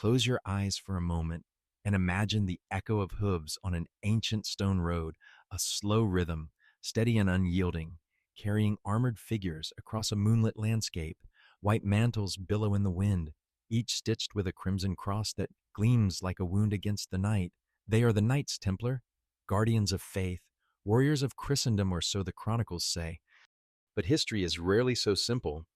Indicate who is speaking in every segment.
Speaker 1: Close your eyes for a moment and imagine the echo of hooves on an ancient stone road, a slow rhythm, steady and unyielding, carrying armored figures across a moonlit landscape. White mantles billow in the wind, each stitched with a crimson cross that gleams like a wound against the night. They are the Knights Templar, guardians of faith, warriors of Christendom, or so the chronicles say. But history is rarely so simple.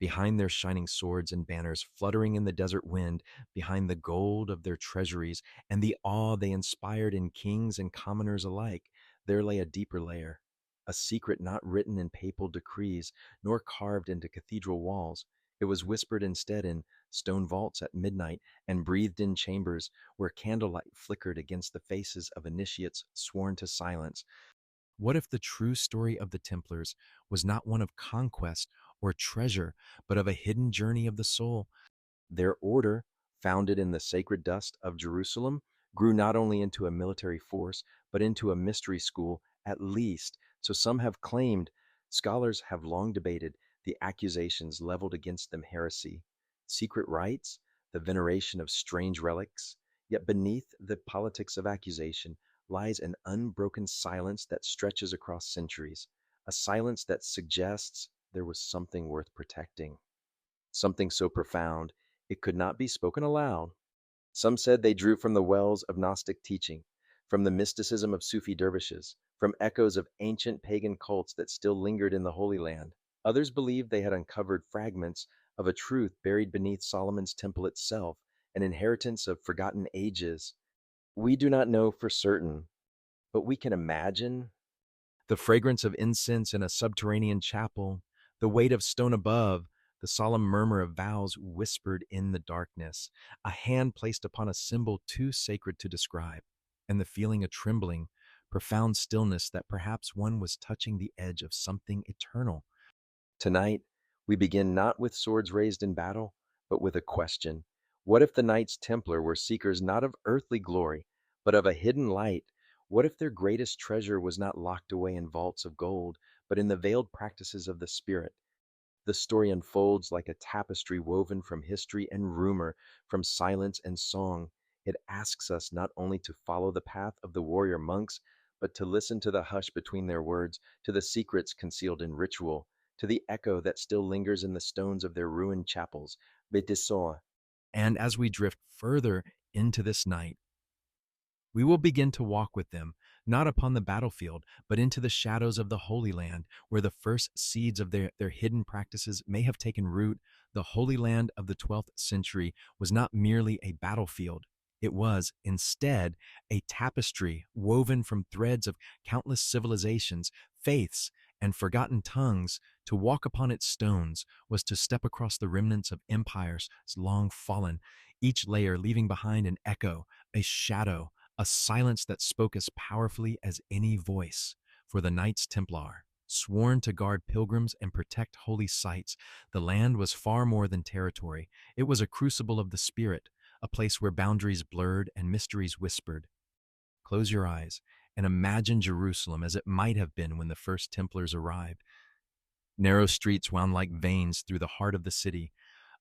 Speaker 1: Behind their shining swords and banners fluttering in the desert wind, behind the gold of their treasuries and the awe they inspired in kings and commoners alike, there lay a deeper layer, a secret not written in papal decrees nor carved into cathedral walls. It was whispered instead in stone vaults at midnight and breathed in chambers where candlelight flickered against the faces of initiates sworn to silence. What if the true story of the Templars was not one of conquest or treasure, but of a hidden journey of the soul? Their order, founded in the sacred dust of Jerusalem, grew not only into a military force, but into a mystery school, at least. So some have claimed, scholars have long debated the accusations leveled against them: heresy, secret rites, the veneration of strange relics. Yet beneath the politics of accusation lies an unbroken silence that stretches across centuries, a silence that suggests there was something worth protecting, something so profound it could not be spoken aloud. Some said they drew from the wells of Gnostic teaching, from the mysticism of Sufi dervishes, from echoes of ancient pagan cults that still lingered in the Holy Land. Others believed they had uncovered fragments of a truth buried beneath Solomon's temple itself, an inheritance of forgotten ages. We do not know for certain, but we can imagine the fragrance of incense in a subterranean chapel, the weight of stone above, the solemn murmur of vows whispered in the darkness, a hand placed upon a symbol too sacred to describe, and the feeling a trembling, profound stillness that perhaps one was touching the edge of something eternal. Tonight, we begin not with swords raised in battle, but with a question. What if the Knights Templar were seekers not of earthly glory, but of a hidden light? What if their greatest treasure was not locked away in vaults of gold, but in the veiled practices of the Spirit? The story unfolds like a tapestry woven from history and rumor, from silence and song. It asks us not only to follow the path of the warrior monks, but to listen to the hush between their words, to the secrets concealed in ritual, to the echo that still lingers in the stones of their ruined chapels. Betisoa. And as we drift further into this night, we will begin to walk with them, not upon the battlefield, but into the shadows of the Holy Land, where the first seeds of their hidden practices may have taken root. The Holy Land of the 12th century was not merely a battlefield. It was, instead, a tapestry woven from threads of countless civilizations, faiths, and forgotten tongues. To walk upon its stones was to step across the remnants of empires long fallen, each layer leaving behind an echo, a shadow, a silence that spoke as powerfully as any voice. For the Knights Templar, sworn to guard pilgrims and protect holy sites, the land was far more than territory. It was a crucible of the spirit, a place where boundaries blurred and mysteries whispered. Close your eyes and imagine Jerusalem as it might have been when the first Templars arrived. Narrow streets wound like veins through the heart of the city,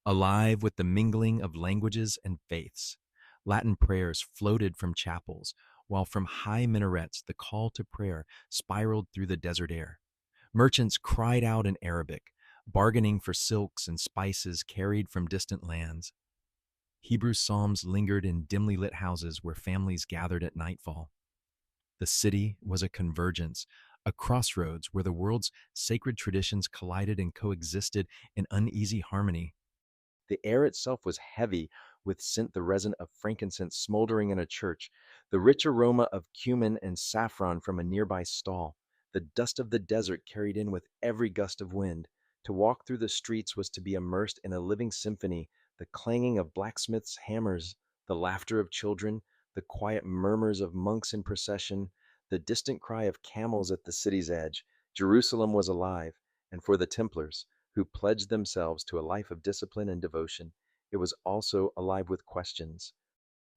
Speaker 1: alive with the mingling of languages and faiths. Latin prayers floated from chapels, while from high minarets the call to prayer spiraled through the desert air. Merchants cried out in Arabic, bargaining for silks and spices carried from distant lands. Hebrew psalms lingered in dimly lit houses where families gathered at nightfall. The city was a convergence, a crossroads where the world's sacred traditions collided and coexisted in uneasy harmony. The air itself was heavy with scent, the resin of frankincense smoldering in a church, the rich aroma of cumin and saffron from a nearby stall, the dust of the desert carried in with every gust of wind. To walk through the streets was to be immersed in a living symphony, the clanging of blacksmiths' hammers, the laughter of children, the quiet murmurs of monks in procession, the distant cry of camels at the city's edge. Jerusalem was alive, and for the Templars, who pledged themselves to a life of discipline and devotion, it was also alive with questions.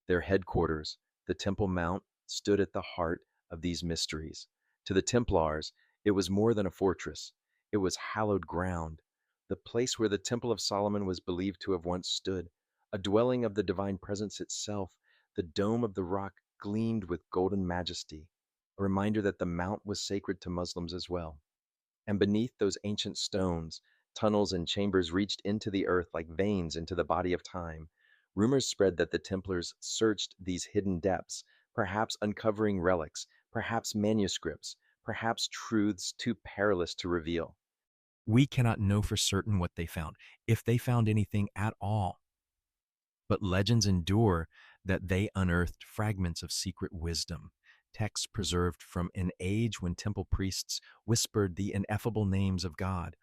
Speaker 1: Their headquarters, the Temple Mount, stood at the heart of these mysteries. To the Templars, it was more than a fortress. It was hallowed ground, the place where the Temple of Solomon was believed to have once stood, a dwelling of the divine presence itself. The dome of the rock gleamed with golden majesty, a reminder that the mount was sacred to Muslims as well. And beneath those ancient stones, tunnels and chambers reached into the earth like veins into the body of time. Rumors spread that the Templars searched these hidden depths, perhaps uncovering relics, perhaps manuscripts, perhaps truths too perilous to reveal. We cannot know for certain what they found, if they found anything at all. But legends endure that they unearthed fragments of secret wisdom, texts preserved from an age when temple priests whispered the ineffable names of God,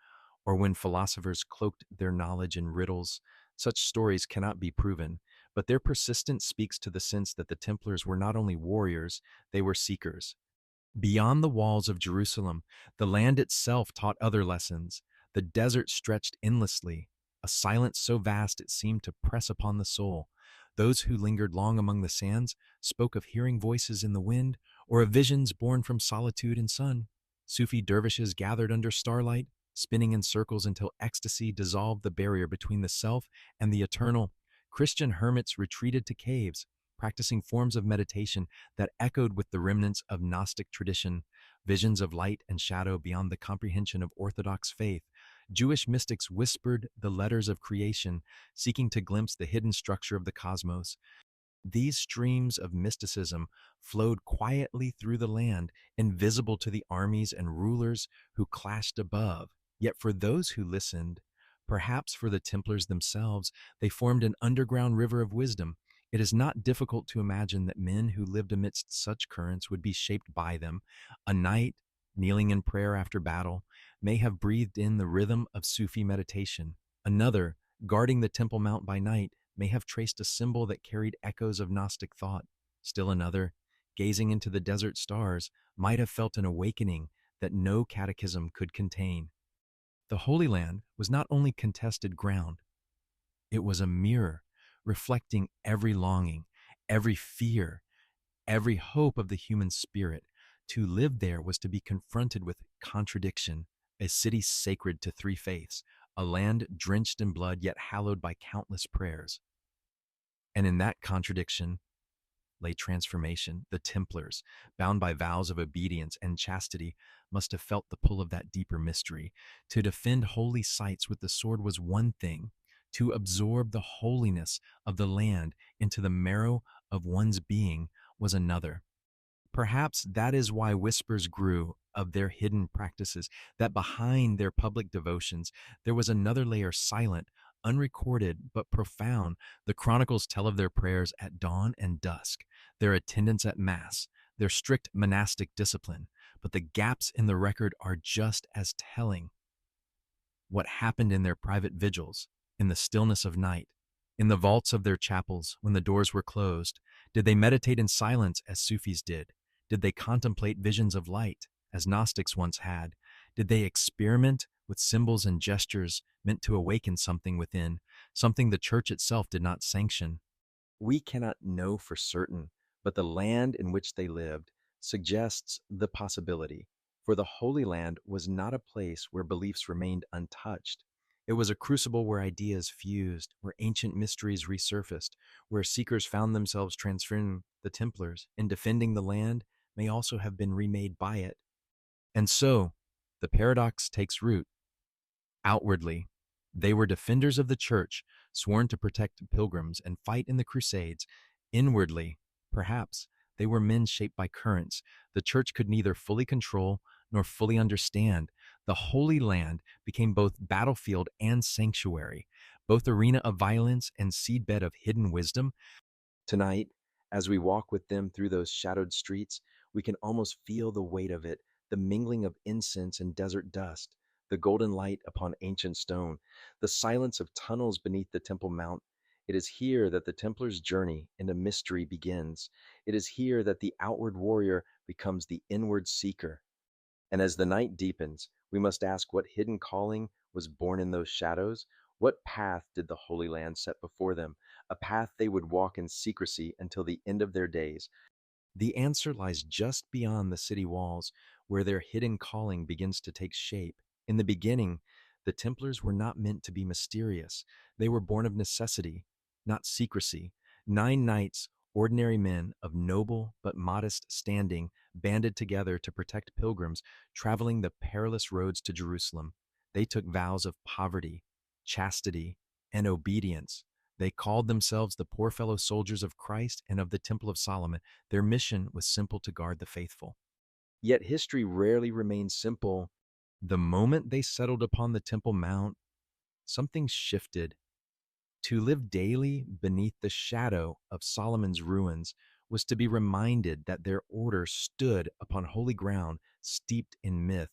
Speaker 1: or when philosophers cloaked their knowledge in riddles. Such stories cannot be proven, but their persistence speaks to the sense that the Templars were not only warriors, they were seekers. Beyond the walls of Jerusalem, the land itself taught other lessons. The desert stretched endlessly, a silence so vast it seemed to press upon the soul. Those who lingered long among the sands spoke of hearing voices in the wind or of visions born from solitude and sun. Sufi dervishes gathered under starlight, spinning in circles until ecstasy dissolved the barrier between the self and the eternal. Christian hermits retreated to caves, practicing forms of meditation that echoed with the remnants of Gnostic tradition, visions of light and shadow beyond the comprehension of Orthodox faith. Jewish mystics whispered the letters of creation, seeking to glimpse the hidden structure of the cosmos. These streams of mysticism flowed quietly through the land, invisible to the armies and rulers who clashed above. Yet for those who listened, perhaps for the Templars themselves, they formed an underground river of wisdom. It is not difficult to imagine that men who lived amidst such currents would be shaped by them. A knight, kneeling in prayer after battle, may have breathed in the rhythm of Sufi meditation. Another, guarding the Temple Mount by night, may have traced a symbol that carried echoes of Gnostic thought. Still another, gazing into the desert stars, might have felt an awakening that no catechism could contain. The Holy Land was not only contested ground, it was a mirror reflecting every longing, every fear, every hope of the human spirit. To live there was to be confronted with contradiction, a city sacred to three faiths, a land drenched in blood yet hallowed by countless prayers. And in that contradiction lay transformation. The Templars, bound by vows of obedience and chastity, must have felt the pull of that deeper mystery. To defend holy sites with the sword was one thing, to absorb the holiness of the land into the marrow of one's being was another. Perhaps that is why whispers grew of their hidden practices, that behind their public devotions there was another layer, silent, unrecorded, but profound. The chronicles tell of their prayers at dawn and dusk, their attendance at Mass, their strict monastic discipline. But the gaps in the record are just as telling. What happened in their private vigils, in the stillness of night, in the vaults of their chapels when the doors were closed? Did they meditate in silence as Sufis did? Did they contemplate visions of light, as Gnostics once had? Did they experiment with symbols and gestures meant to awaken something within, something the church itself did not sanction? We cannot know for certain, but the land in which they lived suggests the possibility. For the Holy Land was not a place where beliefs remained untouched. It was a crucible where ideas fused, where ancient mysteries resurfaced, where seekers found themselves transforming. The Templars, in defending the land, may also have been remade by it. And so, the paradox takes root. Outwardly, they were defenders of the church, sworn to protect pilgrims and fight in the Crusades. Inwardly, perhaps, they were men shaped by currents the church could neither fully control nor fully understand. The Holy Land became both battlefield and sanctuary, both arena of violence and seedbed of hidden wisdom. Tonight, as we walk with them through those shadowed streets, we can almost feel the weight of it, the mingling of incense and desert dust, the golden light upon ancient stone, the silence of tunnels beneath the Temple Mount. It is here that the Templar's journey into mystery begins. It is here that the outward warrior becomes the inward seeker. And as the night deepens, we must ask what hidden calling was born in those shadows? What path did the Holy Land set before them? A path they would walk in secrecy until the end of their days. The answer lies just beyond the city walls, where their hidden calling begins to take shape. In the beginning, the Templars were not meant to be mysterious. They were born of necessity. not secrecy. 9 knights, ordinary men of noble but modest standing, banded together to protect pilgrims traveling the perilous roads to Jerusalem. They took vows of poverty, chastity, and obedience. They called themselves the poor fellow soldiers of Christ and of the Temple of Solomon. Their mission was simple: to guard the faithful. Yet history rarely remains simple. The moment they settled upon the Temple Mount, something shifted. To live daily beneath the shadow of Solomon's ruins was to be reminded that their order stood upon holy ground steeped in myth.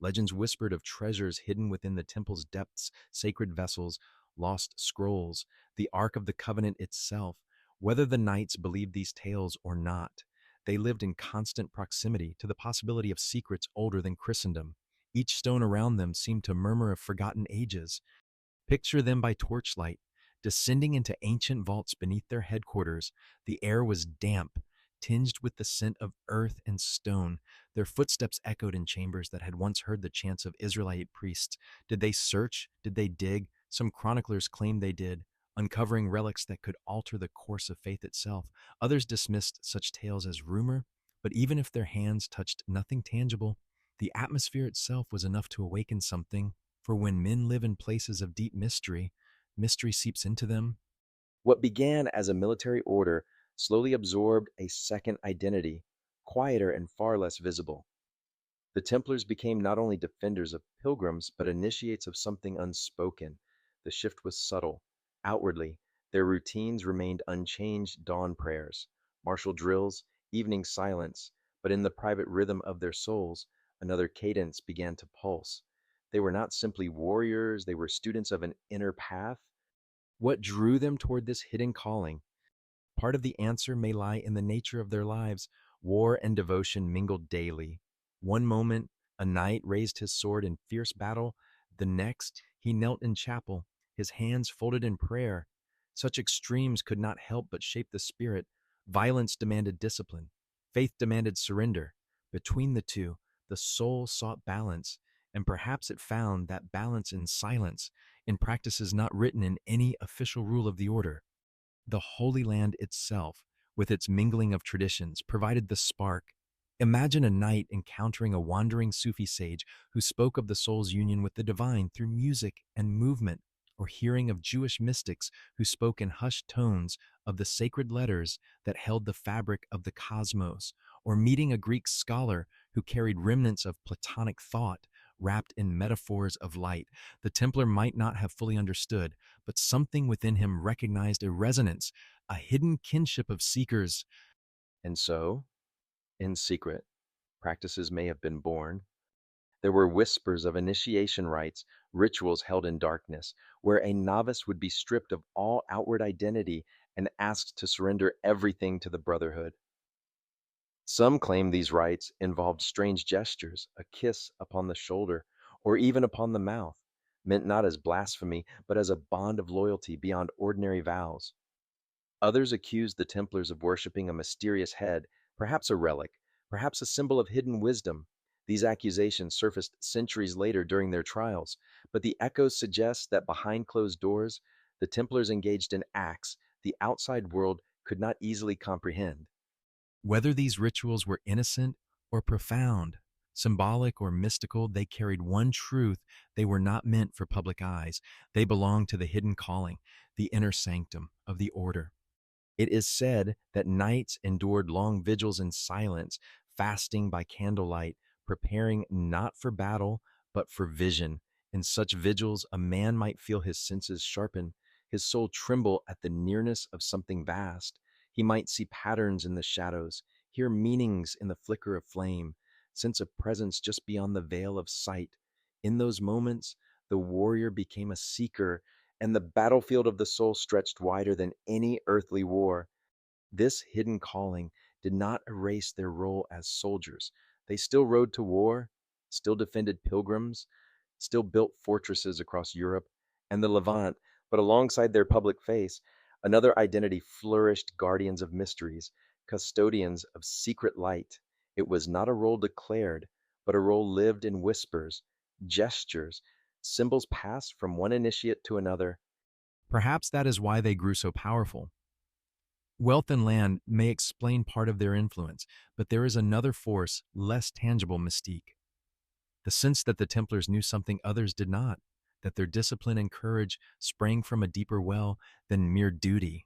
Speaker 1: Legends whispered of treasures hidden within the temple's depths, sacred vessels, lost scrolls, the Ark of the Covenant itself. Whether the knights believed these tales or not, they lived in constant proximity to the possibility of secrets older than Christendom. Each stone around them seemed to murmur of forgotten ages. Picture them by torchlight, descending into ancient vaults beneath their headquarters. The air was damp, tinged with the scent of earth and stone. Their footsteps echoed in chambers that had once heard the chants of Israelite priests. Did they search? Did they dig? Some chroniclers claimed they did, uncovering relics that could alter the course of faith itself. Others dismissed such tales as rumor, but even if their hands touched nothing tangible, the atmosphere itself was enough to awaken something. For when men live in places of deep mystery, mystery seeps into them. What began as a military order slowly absorbed a second identity, quieter and far less visible. The Templars became not only defenders of pilgrims, but initiates of something unspoken. The shift was subtle. Outwardly, their routines remained unchanged: dawn prayers, martial drills, evening silence, but in the private rhythm of their souls, another cadence began to pulse. They were not simply warriors, they were students of an inner path. What drew them toward this hidden calling? Part of the answer may lie in the nature of their lives. War and devotion mingled daily. One moment, a knight raised his sword in fierce battle. The next, he knelt in chapel, his hands folded in prayer. Such extremes could not help but shape the spirit. Violence demanded discipline. Faith demanded surrender. Between the two, the soul sought balance, and perhaps it found that balance in silence, in practices not written in any official rule of the order. The Holy Land itself, with its mingling of traditions, provided the spark. Imagine a knight encountering a wandering Sufi sage who spoke of the soul's union with the divine through music and movement, or hearing of Jewish mystics who spoke in hushed tones of the sacred letters that held the fabric of the cosmos, or meeting a Greek scholar who carried remnants of Platonic thought wrapped in metaphors of light. The Templar might not have fully understood, but something within him recognized a resonance, a hidden kinship of seekers. And so, in secret, practices may have been born. There were whispers of initiation rites, rituals held in darkness, where a novice would be stripped of all outward identity and asked to surrender everything to the brotherhood. Some claim these rites involved strange gestures, a kiss upon the shoulder, or even upon the mouth, meant not as blasphemy, but as a bond of loyalty beyond ordinary vows. Others accused the Templars of worshiping a mysterious head, perhaps a relic, perhaps a symbol of hidden wisdom. These accusations surfaced centuries later during their trials, but the echoes suggest that behind closed doors, the Templars engaged in acts the outside world could not easily comprehend. Whether these rituals were innocent or profound, symbolic or mystical, they carried one truth: they were not meant for public eyes. They belonged to the hidden calling, the inner sanctum of the order. It is said that knights endured long vigils in silence, fasting by candlelight, preparing not for battle, but for vision. In such vigils, a man might feel his senses sharpen, his soul tremble at the nearness of something vast. He might see patterns in the shadows, hear meanings in the flicker of flame, sense a presence just beyond the veil of sight. In those moments, the warrior became a seeker, and the battlefield of the soul stretched wider than any earthly war. This hidden calling did not erase their role as soldiers. They still rode to war, still defended pilgrims, still built fortresses across Europe and the Levant, but alongside their public face, another identity flourished: guardians of mysteries, custodians of secret light. It was not a role declared, but a role lived in whispers, gestures, symbols passed from one initiate to another. Perhaps that is why they grew so powerful. Wealth and land may explain part of their influence, but there is another force, less tangible mystique. The sense that the Templars knew something others did not, that their discipline and courage sprang from a deeper well than mere duty.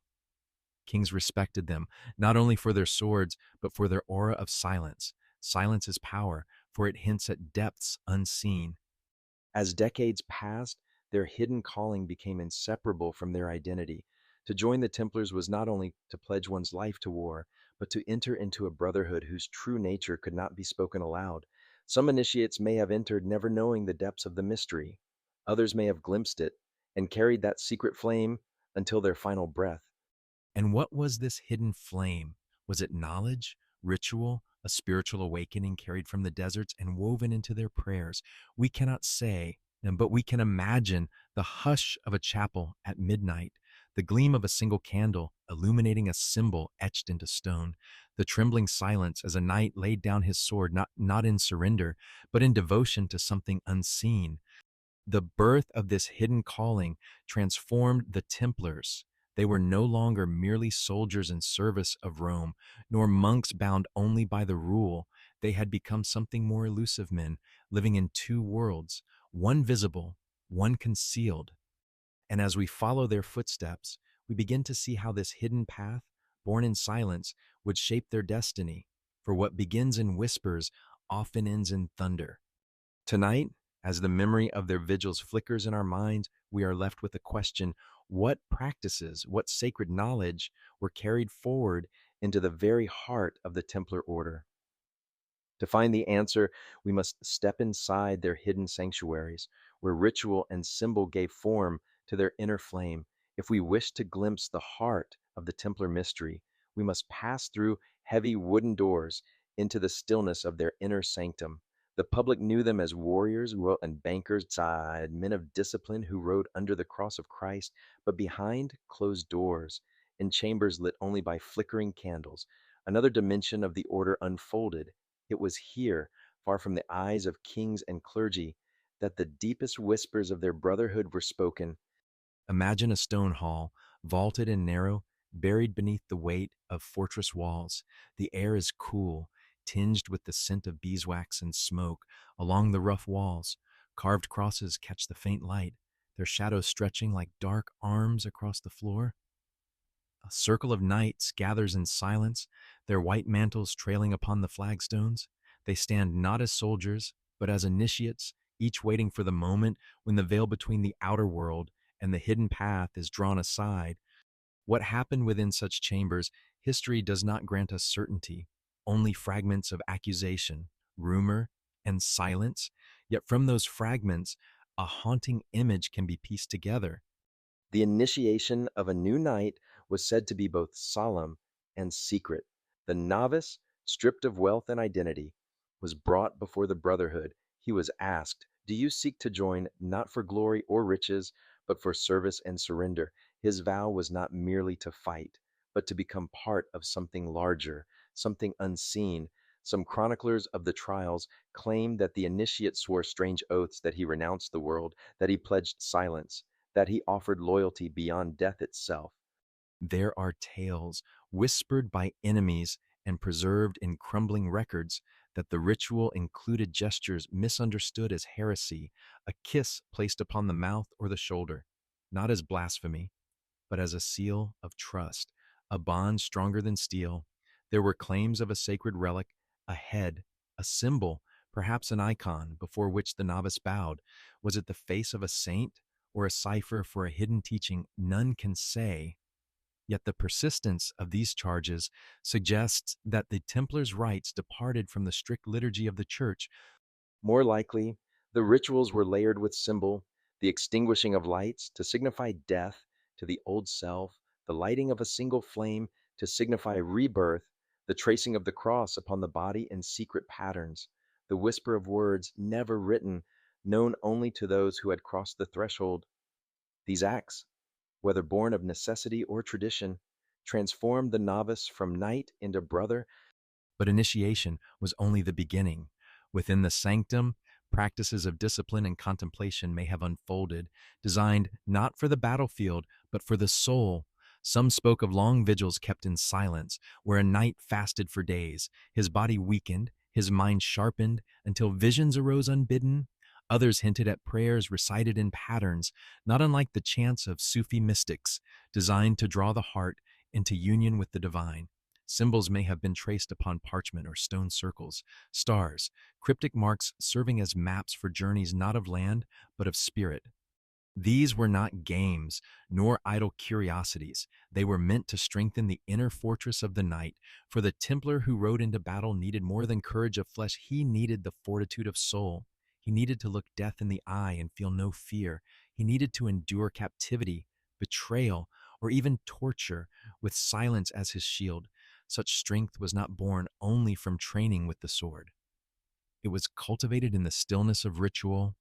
Speaker 1: Kings respected them, not only for their swords, but for their aura of silence. Silence is power, for it hints at depths unseen. As decades passed, their hidden calling became inseparable from their identity. To join the Templars was not only to pledge one's life to war, but to enter into a brotherhood whose true nature could not be spoken aloud. Some initiates may have entered never knowing the depths of the mystery. Others may have glimpsed it and carried that secret flame until their final breath. And what was this hidden flame? Was it knowledge, ritual, a spiritual awakening carried from the deserts and woven into their prayers? We cannot say, but we can imagine the hush of a chapel at midnight, the gleam of a single candle illuminating a symbol etched into stone, the trembling silence as a knight laid down his sword, not in surrender, but in devotion to something unseen. The birth of this hidden calling transformed the Templars. They were no longer merely soldiers in service of Rome, nor monks bound only by the rule. They had become something more elusive men, living in two worlds, one visible, one concealed. And as we follow their footsteps, we begin to see how this hidden path, born in silence, would shape their destiny. For what begins in whispers often ends in thunder. Tonight, as the memory of their vigils flickers in our minds, we are left with a question: what practices, what sacred knowledge were carried forward into the very heart of the Templar order? To find the answer, we must step inside their hidden sanctuaries, where ritual and symbol gave form to their inner flame. If we wish to glimpse the heart of the Templar mystery, we must pass through heavy wooden doors into the stillness of their inner sanctum. The public knew them as warriors and bankers, men of discipline who rode under the cross of Christ, but behind closed doors, in chambers lit only by flickering candles, another dimension of the order unfolded. It was here, far from the eyes of kings and clergy, that the deepest whispers of their brotherhood were spoken. Imagine a stone hall, vaulted and narrow, buried beneath the weight of fortress walls. The air is cool, tinged with the scent of beeswax and smoke. Along the rough walls, carved crosses catch the faint light, their shadows stretching like dark arms across the floor. A circle of knights gathers in silence, their white mantles trailing upon the flagstones. They stand not as soldiers, but as initiates, each waiting for the moment when the veil between the outer world and the hidden path is drawn aside. What happened within such chambers, history does not grant us certainty, only fragments of accusation, rumor, and silence. Yet from those fragments, a haunting image can be pieced together. The initiation of a new knight was said to be both solemn and secret. The novice, stripped of wealth and identity, was brought before the brotherhood. He was asked, "Do you seek to join not for glory or riches, but for service and surrender?" His vow was not merely to fight, but to become part of something larger, something unseen. Some chroniclers of the trials claim that the initiate swore strange oaths, that he renounced the world, that he pledged silence, that he offered loyalty beyond death itself. There are tales whispered by enemies and preserved in crumbling records that the ritual included gestures misunderstood as heresy, a kiss placed upon the mouth or the shoulder, not as blasphemy, but as a seal of trust, a bond stronger than steel. There were claims of a sacred relic, a head, a symbol, perhaps an icon before which the novice bowed. Was it the face of a saint or a cipher for a hidden teaching? None can say. Yet the persistence of these charges suggests that the Templars' rites departed from the strict liturgy of the Church. More likely, the rituals were layered with symbol, the extinguishing of lights to signify death to the old self, the lighting of a single flame to signify rebirth, the tracing of the cross upon the body in secret patterns, the whisper of words never written, known only to those who had crossed the threshold. These acts, whether born of necessity or tradition, transformed the novice from knight into brother. But initiation was only the beginning. Within the sanctum, Practices of discipline and contemplation may have unfolded, designed not for the battlefield, but for the soul. Some spoke of long vigils kept in silence, where a knight fasted for days, his body weakened, his mind sharpened, until visions arose unbidden. Others hinted at prayers recited in patterns, not unlike the chants of Sufi mystics, designed to draw the heart into union with the divine. Symbols may have been traced upon parchment or stone circles, stars, cryptic marks serving as maps for journeys not of land, but of spirit. These were not games, nor idle curiosities. They were meant to strengthen the inner fortress of the knight, for the Templar who rode into battle needed more than courage of flesh. He needed the fortitude of soul. He needed to look death in the eye and feel no fear. He needed to endure captivity, betrayal, or even torture with silence as his shield. Such strength was not born only from training with the sword. It was cultivated in the stillness of ritual.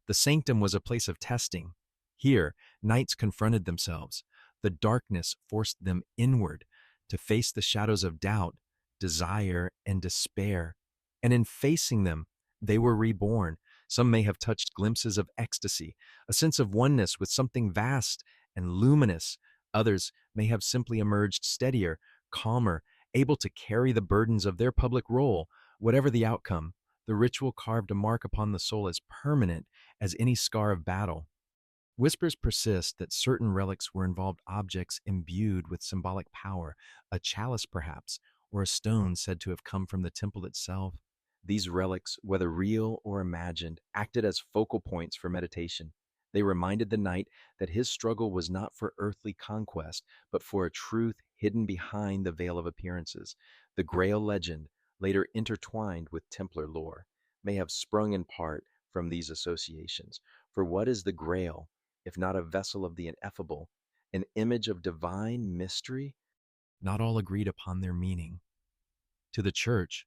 Speaker 1: The sanctum was a place of testing. Here, knights confronted themselves. The darkness forced them inward to face the shadows of doubt, desire, and despair. And in facing them, they were reborn. Some may have touched glimpses of ecstasy, a sense of oneness with something vast and luminous. Others may have simply emerged steadier, calmer, able to carry the burdens of their public role. Whatever the outcome, the ritual carved a mark upon the soul as permanent as any scar of battle. Whispers persist that certain relics were involved objects imbued with symbolic power, a chalice perhaps, or a stone said to have come from the temple itself. These relics, whether real or imagined, acted as focal points for meditation. They reminded the knight that his struggle was not for earthly conquest, but for a truth hidden behind the veil of appearances. The Grail legend, later intertwined with Templar lore, may have sprung in part from these associations. For what is the Grail, if not a vessel of the ineffable, an image of divine mystery? Not all agreed upon their meaning. To the church,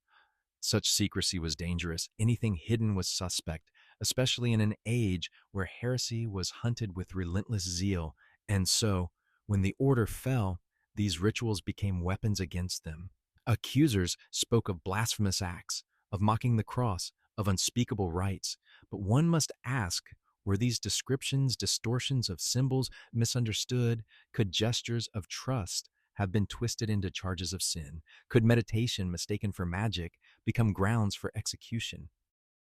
Speaker 1: such secrecy was dangerous. Anything hidden was suspect, especially in an age where heresy was hunted with relentless zeal. And so, when the order fell, these rituals became weapons against them. Accusers spoke of blasphemous acts, of mocking the cross, of unspeakable rites. But one must ask, were these descriptions distortions of symbols misunderstood? Could gestures of trust have been twisted into charges of sin? Could meditation, mistaken for magic, become grounds for execution?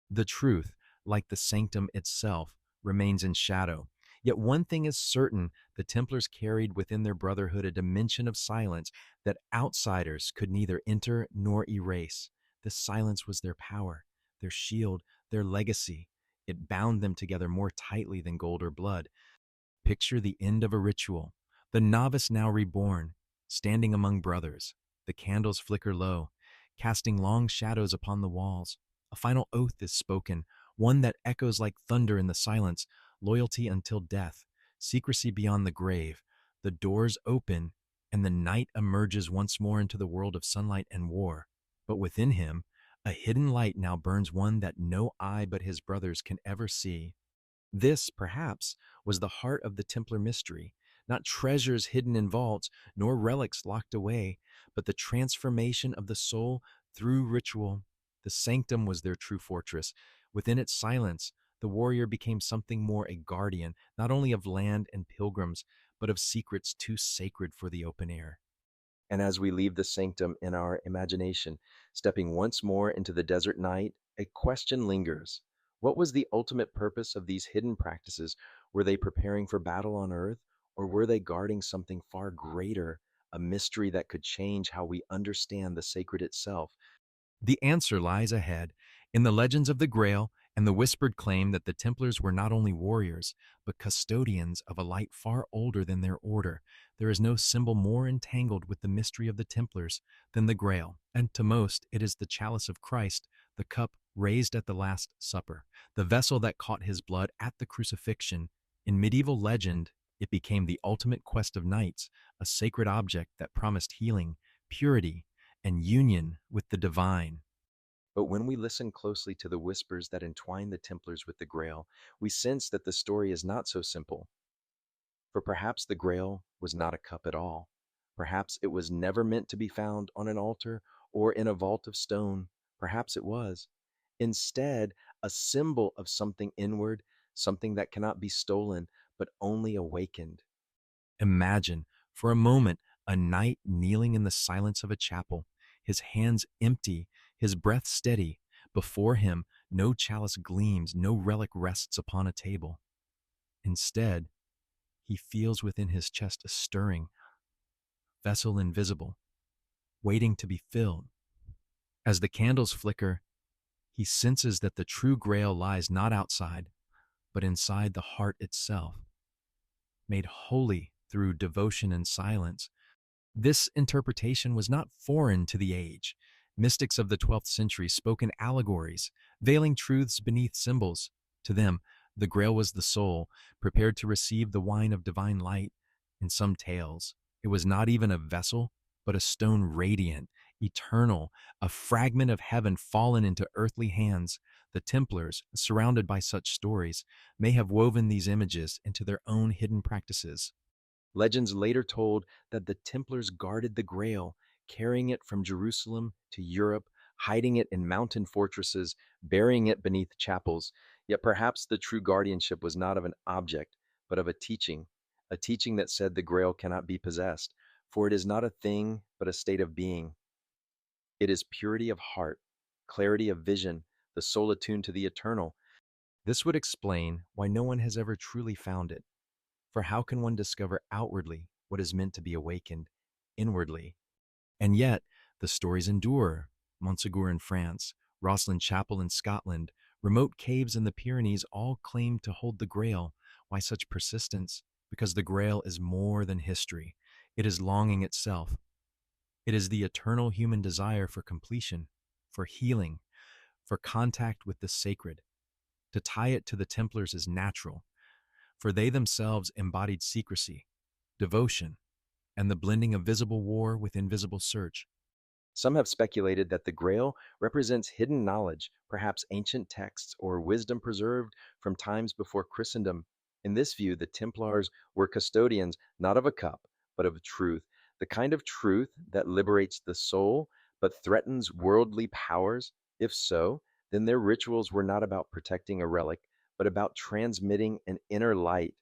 Speaker 1: The truth, like the sanctum itself, remains in shadow. Yet one thing is certain, the Templars carried within their brotherhood a dimension of silence that outsiders could neither enter nor erase. This silence was their power, their shield, their legacy. It bound them together more tightly than gold or blood. Picture the end of a ritual, the novice now reborn, standing among brothers. The candles flicker low, casting long shadows upon the walls. A final oath is spoken, one that echoes like thunder in the silence, loyalty until death, secrecy beyond the grave. The doors open, and the knight emerges once more into the world of sunlight and war. But within him, a hidden light now burns, one that no eye but his brothers can ever see. This, perhaps, was the heart of the Templar mystery, not treasures hidden in vaults, nor relics locked away, but the transformation of the soul through ritual. The sanctum was their true fortress. Within its silence, the warrior became something more, a guardian, not only of land and pilgrims, but of secrets too sacred for the open air. And as we leave the sanctum in our imagination, stepping once more into the desert night, a question lingers. What was the ultimate purpose of these hidden practices? Were they preparing for battle on earth, or were they guarding something far greater, a mystery that could change how we understand the sacred itself? The answer lies ahead in the legends of the Grail and the whispered claim that the Templars were not only warriors, but custodians of a light far older than their order. There is no symbol more entangled with the mystery of the Templars than the Grail, and to most it is the chalice of Christ, the cup raised at the Last Supper, the vessel that caught his blood at the crucifixion. In medieval legend, it became the ultimate quest of knights, a sacred object that promised healing, purity, and union with the divine. But when we listen closely to the whispers that entwine the Templars with the Grail, we sense that the story is not so simple. For perhaps the Grail was not a cup at all. Perhaps it was never meant to be found on an altar or in a vault of stone. Perhaps it was. Instead,
Speaker 2: a symbol of something inward, something that cannot be stolen, but only awakened.
Speaker 1: Imagine, for a moment, a knight kneeling in the silence of a chapel, his hands empty, his breath steady. Before him, no chalice gleams, no relic rests upon a table. Instead, he feels within his chest a stirring, vessel invisible, waiting to be filled. As the candles flicker, he senses that the true grail lies not outside, but inside the heart itself, made holy through devotion and silence. This interpretation was not foreign to the age. Mystics of the 12th century spoke in allegories, veiling truths beneath symbols. To them, the Grail was the soul, prepared to receive the wine of divine light. In some tales, it was not even a vessel, but a stone radiant, eternal, a fragment of heaven fallen into earthly hands. The Templars, surrounded by such stories, may have woven these images into their own hidden practices.
Speaker 2: Legends later told that the Templars guarded the Grail, carrying it from Jerusalem to Europe, hiding it in mountain fortresses, burying it beneath chapels. Yet perhaps the true guardianship was not of an object, but of a teaching that said the Grail cannot be possessed, for it is not a thing, but a state of being. It is purity of heart, clarity of vision, the soul attuned to the eternal.
Speaker 1: This would explain why no one has ever truly found it. For how can one discover outwardly what is meant to be awakened inwardly? And yet, the stories endure. Montsegur in France, Rosslyn Chapel in Scotland, remote caves in the Pyrenees all claim to hold the Grail. Why such persistence? Because the Grail is more than history. It is longing itself. It is the eternal human desire for completion, for healing, for contact with the sacred. To tie it to the Templars is natural, for they themselves embodied secrecy, devotion, and the blending of visible war with invisible search.
Speaker 2: Some have speculated that the Grail represents hidden knowledge, perhaps ancient texts or wisdom preserved from times before Christendom. In this view, the Templars were custodians not of a cup, but of truth, the kind of truth that liberates the soul but threatens worldly powers. If so, then their rituals were not about protecting a relic, but about transmitting an inner light.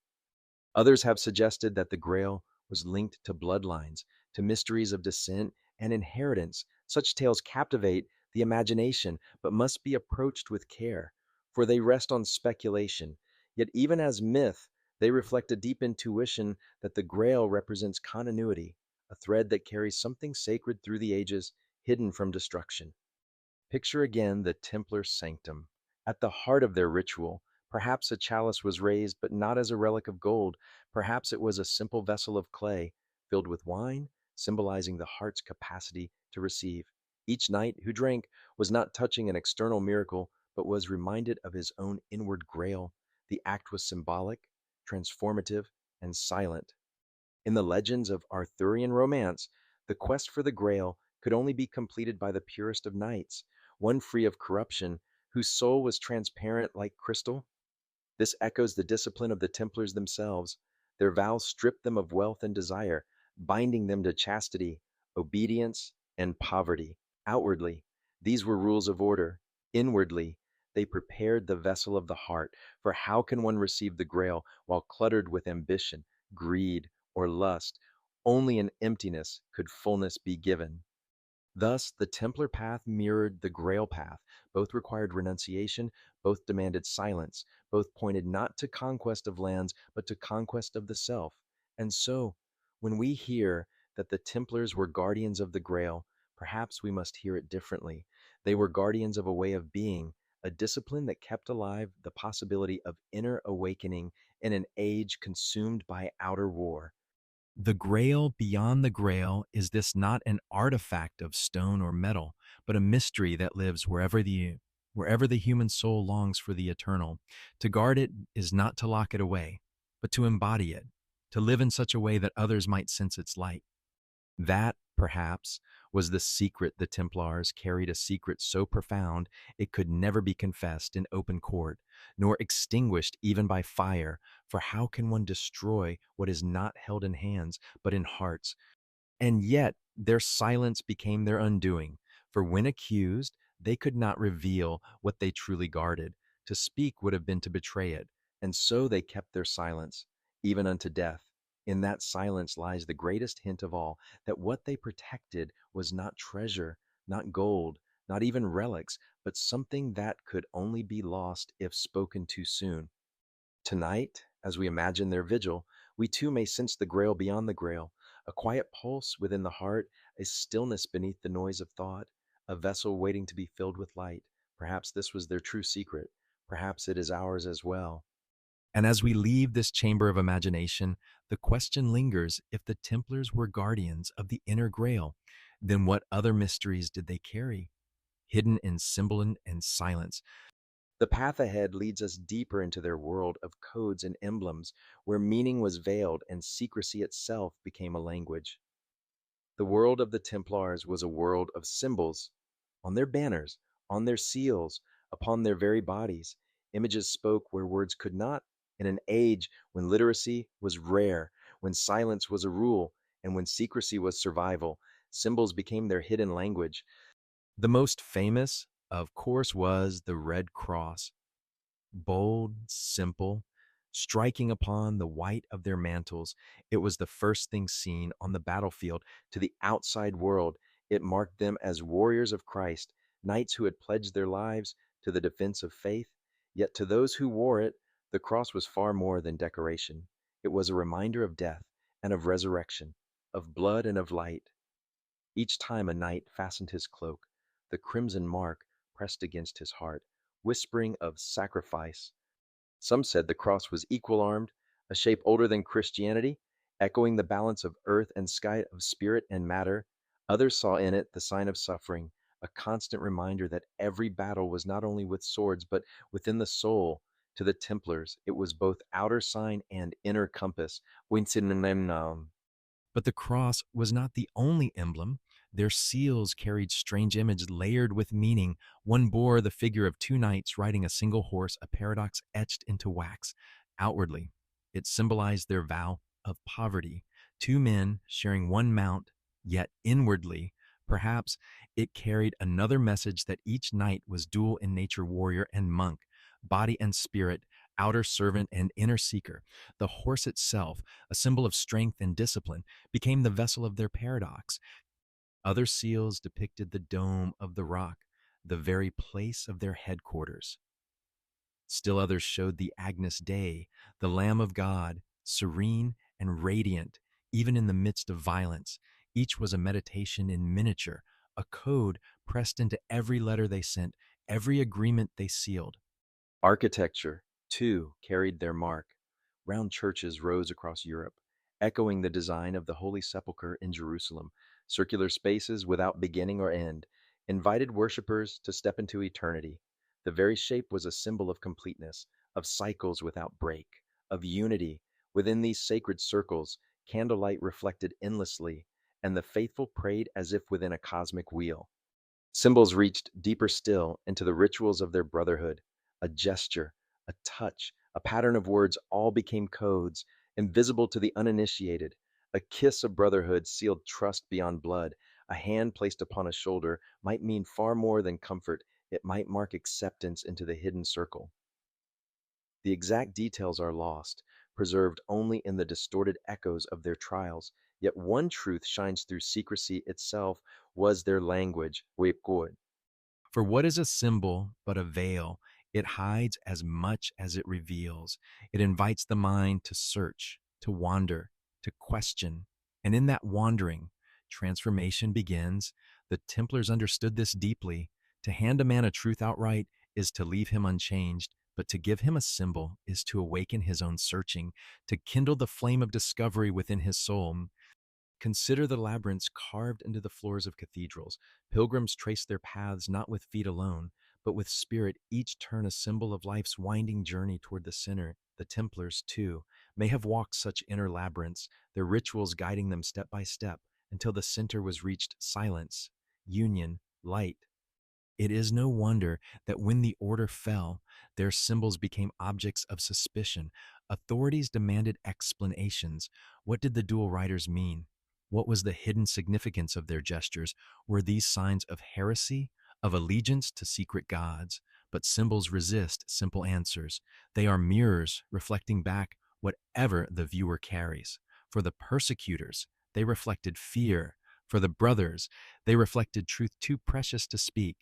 Speaker 2: Others have suggested that the Grail was linked to bloodlines, to mysteries of descent and inheritance. Such tales captivate the imagination, but must be approached with care, for they rest on speculation. Yet, even as myth, they reflect a deep intuition that the Grail represents continuity, a thread that carries something sacred through the ages, hidden from destruction. Picture again the Templar sanctum. At the heart of their ritual, perhaps a chalice was raised, but not as a relic of gold. Perhaps it was a simple vessel of clay, filled with wine, symbolizing the heart's capacity to receive. Each knight who drank was not touching an external miracle, but was reminded of his own inward grail. The act was symbolic, transformative, and silent. In the legends of Arthurian romance, the quest for the Grail could only be completed by the purest of knights, one free of corruption, whose soul was transparent like crystal. This echoes the discipline of the Templars themselves. Their vows stripped them of wealth and desire, binding them to chastity, obedience, and poverty. Outwardly, these were rules of order. Inwardly, they prepared the vessel of the heart, for how can one receive the Grail while cluttered with ambition, greed, or lust? Only in emptiness could fullness be given. Thus, the Templar path mirrored the Grail path. Both required renunciation, both demanded silence, both pointed not to conquest of lands, but to conquest of the self. And so, when we hear that the Templars were guardians of the Grail, perhaps we must hear it differently. They were guardians of a way of being, a discipline that kept alive the possibility of inner awakening in an age consumed by outer war.
Speaker 1: The Grail beyond the Grail is this not an artifact of stone or metal, but a mystery that lives wherever the human soul longs for the eternal. To guard it is not to lock it away, but to embody it, to live in such a way that others might sense its light. That, perhaps, was the secret the Templars carried, a secret so profound it could never be confessed in open court, nor extinguished even by fire. For how can one destroy what is not held in hands, but in hearts? And yet their silence became their undoing, for when accused, they could not reveal what they truly guarded.
Speaker 2: To speak would have been to betray it, and so they kept their silence, even unto death. In that silence lies the greatest hint of all, that what they protected was not treasure, not gold, not even relics, but something that could only be lost if spoken too soon. Tonight, as we imagine their vigil, we too may sense the Grail beyond the Grail, a quiet pulse within the heart, a stillness beneath the noise of thought, a vessel waiting to be filled with light. Perhaps this was their true secret. Perhaps it is ours as well.
Speaker 1: And as we leave this chamber of imagination, the question lingers: if the Templars were guardians of the inner grail, then what other mysteries did they carry, hidden in symbol and silence?
Speaker 2: The path ahead leads us deeper into their world of codes and emblems, where meaning was veiled and secrecy itself became a language. The world of the Templars was a world of symbols. On their banners, on their seals, upon their very bodies, images spoke where words could not. In an age when literacy was rare, when silence was a rule, and when secrecy was survival, symbols became their hidden language.
Speaker 1: The most famous, of course, was the Red Cross, bold, simple, striking upon the white of their mantles. It was the first thing seen on the battlefield. To the outside world, it marked them as warriors of Christ, knights who had pledged their lives to the defense of faith. Yet to those who wore it, the cross was far more than decoration. It was a reminder of death and of resurrection, of blood and of light. Each time a knight fastened his cloak, the crimson mark pressed against his heart, whispering of sacrifice. Some said the cross was equal armed, a shape older than Christianity, echoing the balance of earth and sky, of spirit and matter. Others saw in it the sign of suffering, a constant reminder that every battle was not only with swords, but within the soul. To the Templars, it was both outer sign and inner compass. But the cross was not the only emblem. Their seals carried strange images layered with meaning. One bore the figure of two knights riding a single horse, a paradox etched into wax. Outwardly, it symbolized their vow of poverty, two men sharing one mount, yet inwardly, perhaps it carried another message: that each knight was dual in nature, warrior and monk, body and spirit, outer servant and inner seeker. The horse itself, a symbol of strength and discipline, became the vessel of their paradox. Other seals depicted the dome of the rock, the very place of their headquarters. Still others showed the Agnus Dei, the Lamb of God, serene and radiant, even in the midst of violence. Each was a meditation in miniature, a code pressed into every letter they sent, every agreement they sealed.
Speaker 2: Architecture, too, carried their mark. Round churches rose across Europe, echoing the design of the Holy Sepulchre in Jerusalem. Circular spaces without beginning or end invited worshippers to step into eternity. The very shape was a symbol of completeness, of cycles without break, of unity. Within these sacred circles, candlelight reflected endlessly, and the faithful prayed as if within a cosmic wheel. Symbols reached deeper still into the rituals of their brotherhood. A gesture, a touch, a pattern of words all became codes, invisible to the uninitiated. A kiss of brotherhood sealed trust beyond blood. A hand placed upon a shoulder might mean far more than comfort. It might mark acceptance into the hidden circle. The exact details are lost, preserved only in the distorted echoes of their trials. Yet one truth shines through secrecy itself: was their language.
Speaker 1: For what is a symbol but a veil? It hides as much as it reveals. It invites the mind to search, to wander, to question. And in that wandering, transformation begins. The Templars understood this deeply. To hand a man a truth outright is to leave him unchanged, but to give him a symbol is to awaken his own searching, to kindle the flame of discovery within his soul. Consider the labyrinths carved into the floors of cathedrals. Pilgrims trace their paths not with feet alone, but with spirit, each turn a symbol of life's winding journey toward the center. The Templars, too, may have walked such inner labyrinths, their rituals guiding them step by step until the center was reached: silence, union, light. It is no wonder that when the order fell, their symbols became objects of suspicion. Authorities demanded explanations. What did the dual riders mean? What was the hidden significance of their gestures? Were these signs of heresy, of allegiance to secret gods? But symbols resist simple answers. They are mirrors reflecting back whatever the viewer carries. For the persecutors, they reflected fear. For the brothers, they reflected truth too precious to speak.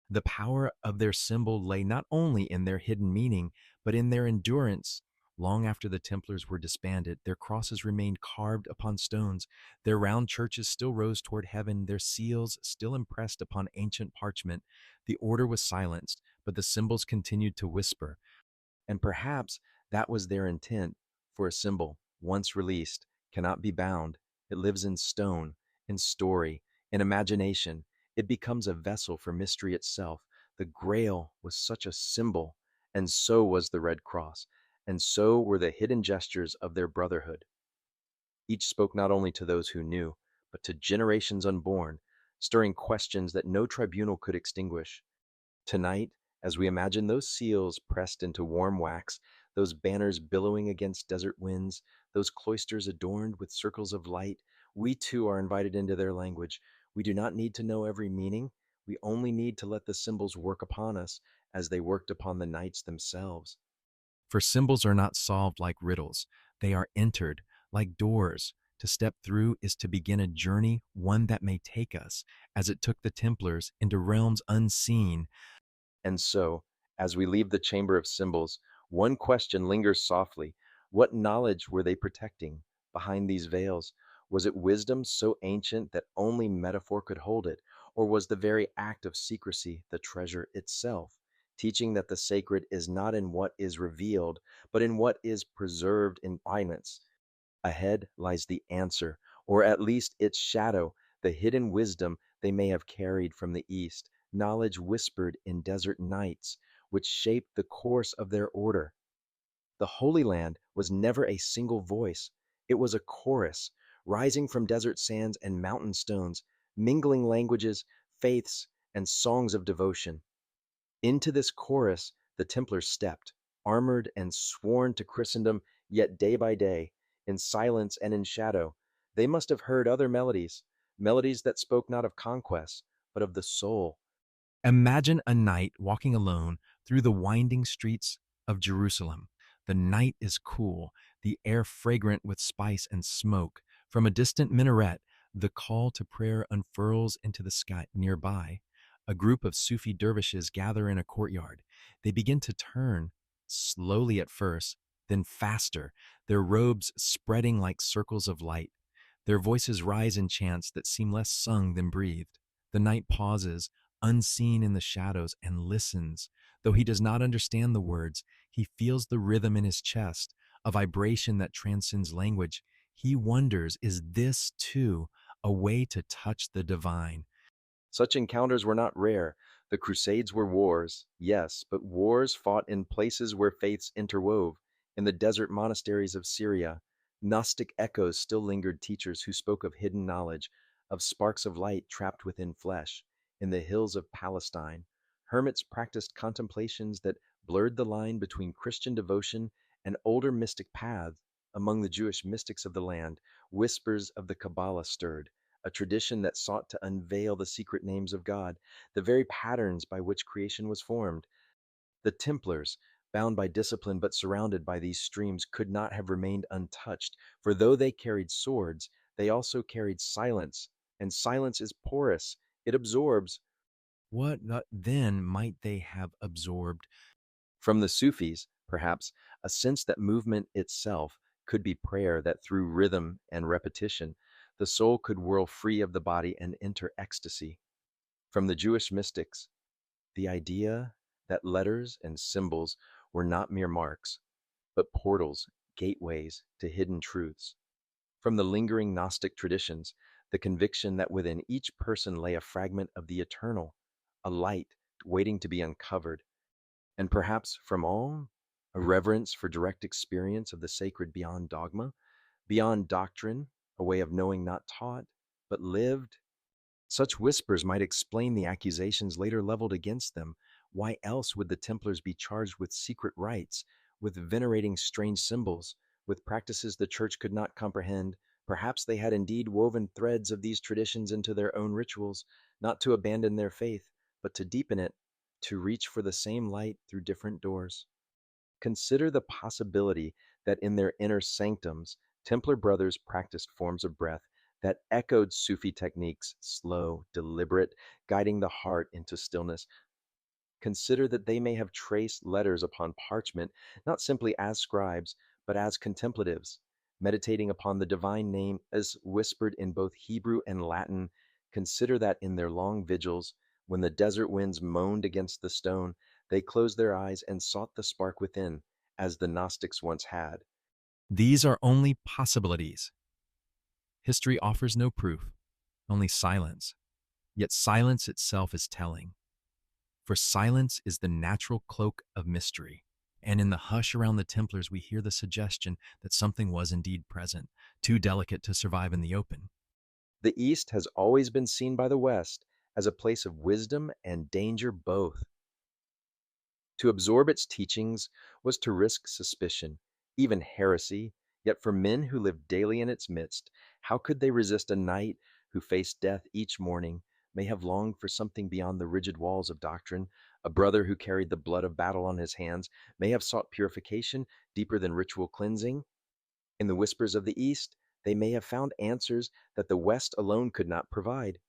Speaker 1: The power of their symbol lay not only in their hidden meaning, but in their endurance. Long after the Templars were disbanded, their crosses remained carved upon stones, their round churches still rose toward heaven, their seals still impressed upon ancient parchment. The order was silenced, but the symbols continued to whisper. And perhaps that was their intent, for a symbol, once released, cannot be bound. It lives in stone, in story, in imagination. It becomes a vessel for mystery itself. The Grail was such a symbol, and so was the Red Cross, and so were the hidden gestures of their brotherhood. Each spoke not only to those who knew, but to generations unborn, stirring questions that no tribunal could extinguish. Tonight, as we imagine those seals pressed into warm wax, those banners billowing against desert winds, those cloisters adorned with circles of light, we too are invited into their language. We do not need to know every meaning. We only need to let the symbols work upon us as they worked upon the knights themselves. For symbols are not solved like riddles, they are entered like doors. To step through is to begin a journey, one that may take us, as it took the Templars, into realms unseen. And so, as we leave the chamber of symbols, one question lingers softly. What knowledge were they protecting behind these veils? Was it wisdom so ancient that only metaphor could hold it? Or was the very act of secrecy the treasure itself, teaching that the sacred is not in what is revealed, but in what is preserved in silence? Ahead lies the answer, or at least its shadow, the hidden wisdom they may have carried from the East, knowledge whispered in desert nights, which shaped the course of their order. The Holy Land was never a single voice, it was a chorus, rising from desert sands and mountain stones, mingling languages, faiths, and songs of devotion. Into this chorus the Templars stepped, armored and sworn to Christendom, yet day by day, in silence and in shadow, they must have heard other melodies, melodies that spoke not of conquest, but of the soul. Imagine a knight walking alone through the winding streets of Jerusalem. The night is cool, the air fragrant with spice and smoke. From a distant minaret, the call to prayer unfurls into the sky nearby. A group of Sufi dervishes gather in a courtyard. They begin to turn, slowly at first, then faster, their robes spreading like circles of light. Their voices rise in chants that seem less sung than breathed. The knight pauses, unseen in the shadows, and listens. Though he does not understand the words, he feels the rhythm in his chest, a vibration that transcends language. He wonders, is this, too, a way to touch the divine? Such encounters were not rare. The Crusades were wars, yes, but wars fought in places where faiths interwove, in the desert monasteries of Syria. Gnostic echoes still lingered, teachers who spoke of hidden knowledge, of sparks of light trapped within flesh. In the hills of Palestine, hermits practiced contemplations that blurred the line between Christian devotion and older mystic paths. Among the Jewish mystics of the land, whispers of the Kabbalah stirred, a tradition that sought to unveil the secret names of God, the very patterns by which creation was formed. The Templars, bound by discipline but surrounded by these streams, could not have remained untouched, for though they carried swords, they also carried silence, and silence is porous, it absorbs. Then might they have absorbed? From the Sufis, perhaps, a sense that movement itself could be prayer, that through rhythm and repetition, the soul could whirl free of the body and enter ecstasy. From the Jewish mystics, the idea that letters and symbols were not mere marks, but portals, gateways to hidden truths. From the lingering Gnostic traditions, the conviction that within each person lay a fragment of the eternal, a light waiting to be uncovered. And perhaps from all, a reverence for direct experience of the sacred beyond dogma, beyond doctrine, a way of knowing not taught, but lived. Such whispers might explain the accusations later leveled against them. Why else would the Templars be charged with secret rites, with venerating strange symbols, with practices the Church could not comprehend? Perhaps they had indeed woven threads of these traditions into their own rituals, not to abandon their faith, but to deepen it,
Speaker 2: to reach for the same light through different doors. Consider the possibility that in their inner sanctums, Templar brothers practiced forms of breath that echoed Sufi techniques, slow, deliberate, guiding the heart into stillness. Consider that they may have traced letters upon parchment, not simply as scribes, but as contemplatives, meditating upon the divine name as whispered in both Hebrew and Latin. Consider that in their long vigils, when the desert winds moaned against the stone, they closed their eyes and sought the spark within, as the Gnostics once had.
Speaker 1: These are only possibilities. History offers no proof, only silence. Yet silence itself is telling. For silence is the natural cloak of mystery. And in the hush around the Templars, we hear the suggestion that something was indeed present, too delicate to survive in the open.
Speaker 2: The East has always been seen by the West as a place of wisdom and danger both. To absorb its teachings was to risk suspicion, even heresy, yet for men who lived daily in its midst, how could they resist a knight who faced death each morning, may have longed for something beyond the rigid walls of doctrine? A brother who carried the blood of battle on his hands may have sought purification deeper than ritual cleansing. In the whispers of the East, they may have found answers that the West alone could not provide.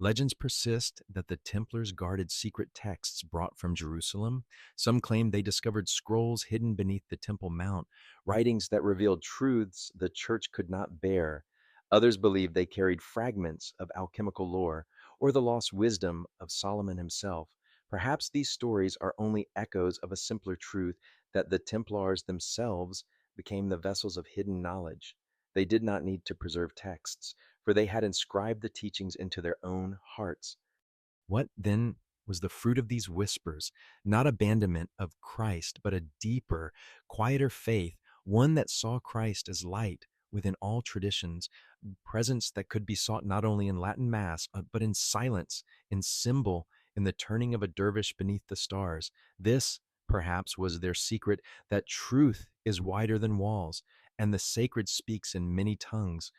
Speaker 1: Legends persist that the Templars guarded secret texts brought from Jerusalem. Some claim they discovered scrolls hidden beneath the Temple Mount,
Speaker 2: Writings that revealed truths the church could not bear. Others believe they carried fragments of alchemical lore or the lost wisdom of Solomon himself. Perhaps these stories are only echoes of a simpler truth that the Templars themselves became the vessels of hidden knowledge. They did not need to preserve texts, for they had inscribed the teachings into their own hearts.
Speaker 1: What then was the fruit of these whispers? Not abandonment of Christ, but a deeper, quieter faith, one that saw Christ as light within all traditions, presence that could be sought not only in Latin Mass, but in silence, in symbol, in the turning of a dervish beneath the stars. This, perhaps, was their secret, that truth is wider than walls, and the sacred speaks in many tongues.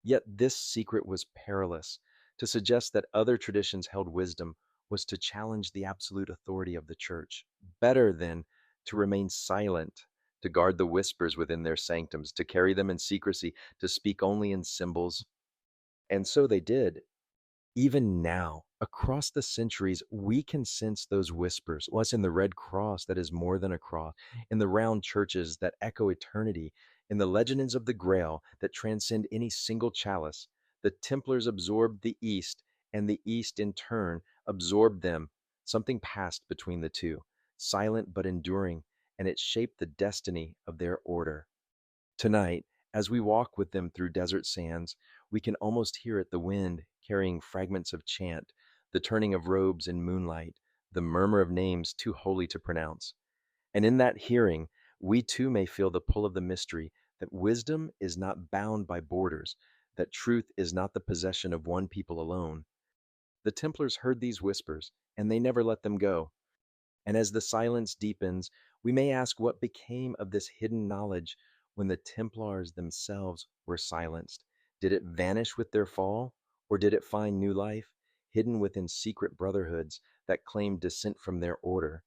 Speaker 2: Yet this secret was perilous. To suggest that other traditions held wisdom was to challenge the absolute authority of the church. Better, then, to remain silent, to guard the whispers within their sanctums, to carry them in secrecy, to speak only in symbols. And so they did. Even now, across the centuries, we can sense those whispers. What's in the red cross that is more than a cross, in the round churches that echo eternity, in the legends of the Grail that transcend any single chalice. The Templars absorbed the East, and the East in turn absorbed them. Something passed between the two, silent but enduring, and it shaped the destiny of their order. Tonight, as we walk with them through desert sands, we can almost hear it, the wind carrying fragments of chant, the turning of robes in moonlight, the murmur of names too holy to pronounce. And in that hearing, we too may feel the pull of the mystery that wisdom is not bound by borders, that truth is not the possession of one people alone. The Templars heard these whispers, and they never let them go. And as the silence deepens, we may ask what became of this hidden knowledge when the Templars themselves were silenced. Did it vanish with their fall, or did it find new life, hidden within secret brotherhoods that claimed descent from their order?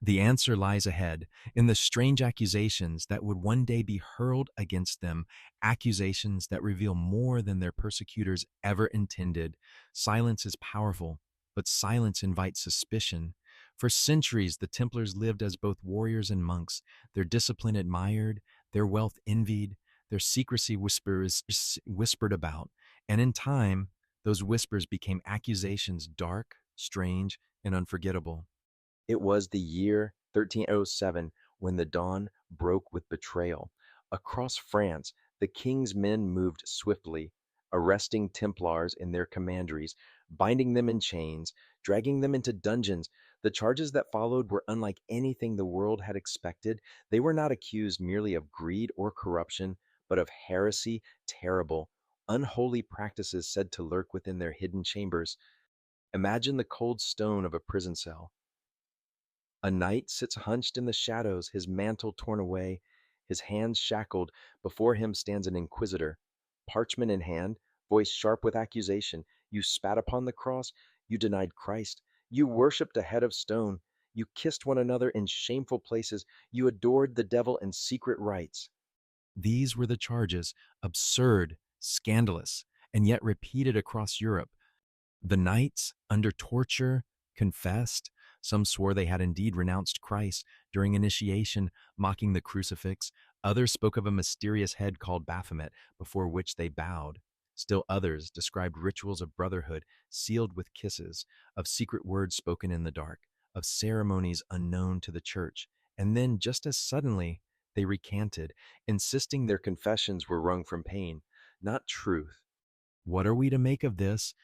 Speaker 1: The answer lies ahead in the strange accusations that would one day be hurled against them, accusations that reveal more than their persecutors ever intended. Silence is powerful, but silence invites suspicion. For centuries, the Templars lived as both warriors and monks, their discipline admired, their wealth envied, their secrecy whispered about. And in time, those whispers became accusations dark, strange, and unforgettable.
Speaker 2: It was the year 1307 when the dawn broke with betrayal. Across France, the king's men moved swiftly, arresting Templars in their commanderies, binding them in chains, dragging them into dungeons. The charges that followed were unlike anything the world had expected. They were not accused merely of greed or corruption, but of heresy, terrible, unholy practices said to lurk within their hidden chambers. Imagine the cold stone of a prison cell. A knight sits hunched in the shadows, his mantle torn away, his hands shackled. Before him stands an inquisitor, parchment in hand, voice sharp with accusation. You spat upon the cross, you denied Christ, You worshipped a head of stone. You kissed one another in shameful places. You adored the devil in secret rites.
Speaker 1: These were the charges, absurd, scandalous, and yet repeated across Europe. The knights, under torture, confessed. Some swore they had indeed renounced Christ during initiation, mocking the crucifix. Others spoke of a mysterious head called Baphomet, before which they bowed. Still others described rituals of brotherhood sealed with kisses, of secret words spoken in the dark, of ceremonies unknown to the church. And then, just as suddenly, they recanted, insisting their confessions were wrung from pain, not truth. What are we to make of this?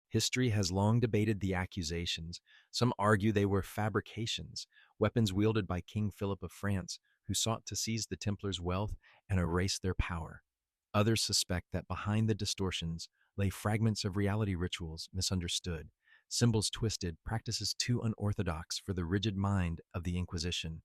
Speaker 1: History has long debated the accusations. Some argue they were fabrications, weapons wielded by King Philip of France, who sought to seize the Templars' wealth and erase their power. Others suspect that behind the distortions lay fragments of reality rituals misunderstood, symbols twisted, practices too unorthodox for the rigid mind of the Inquisition.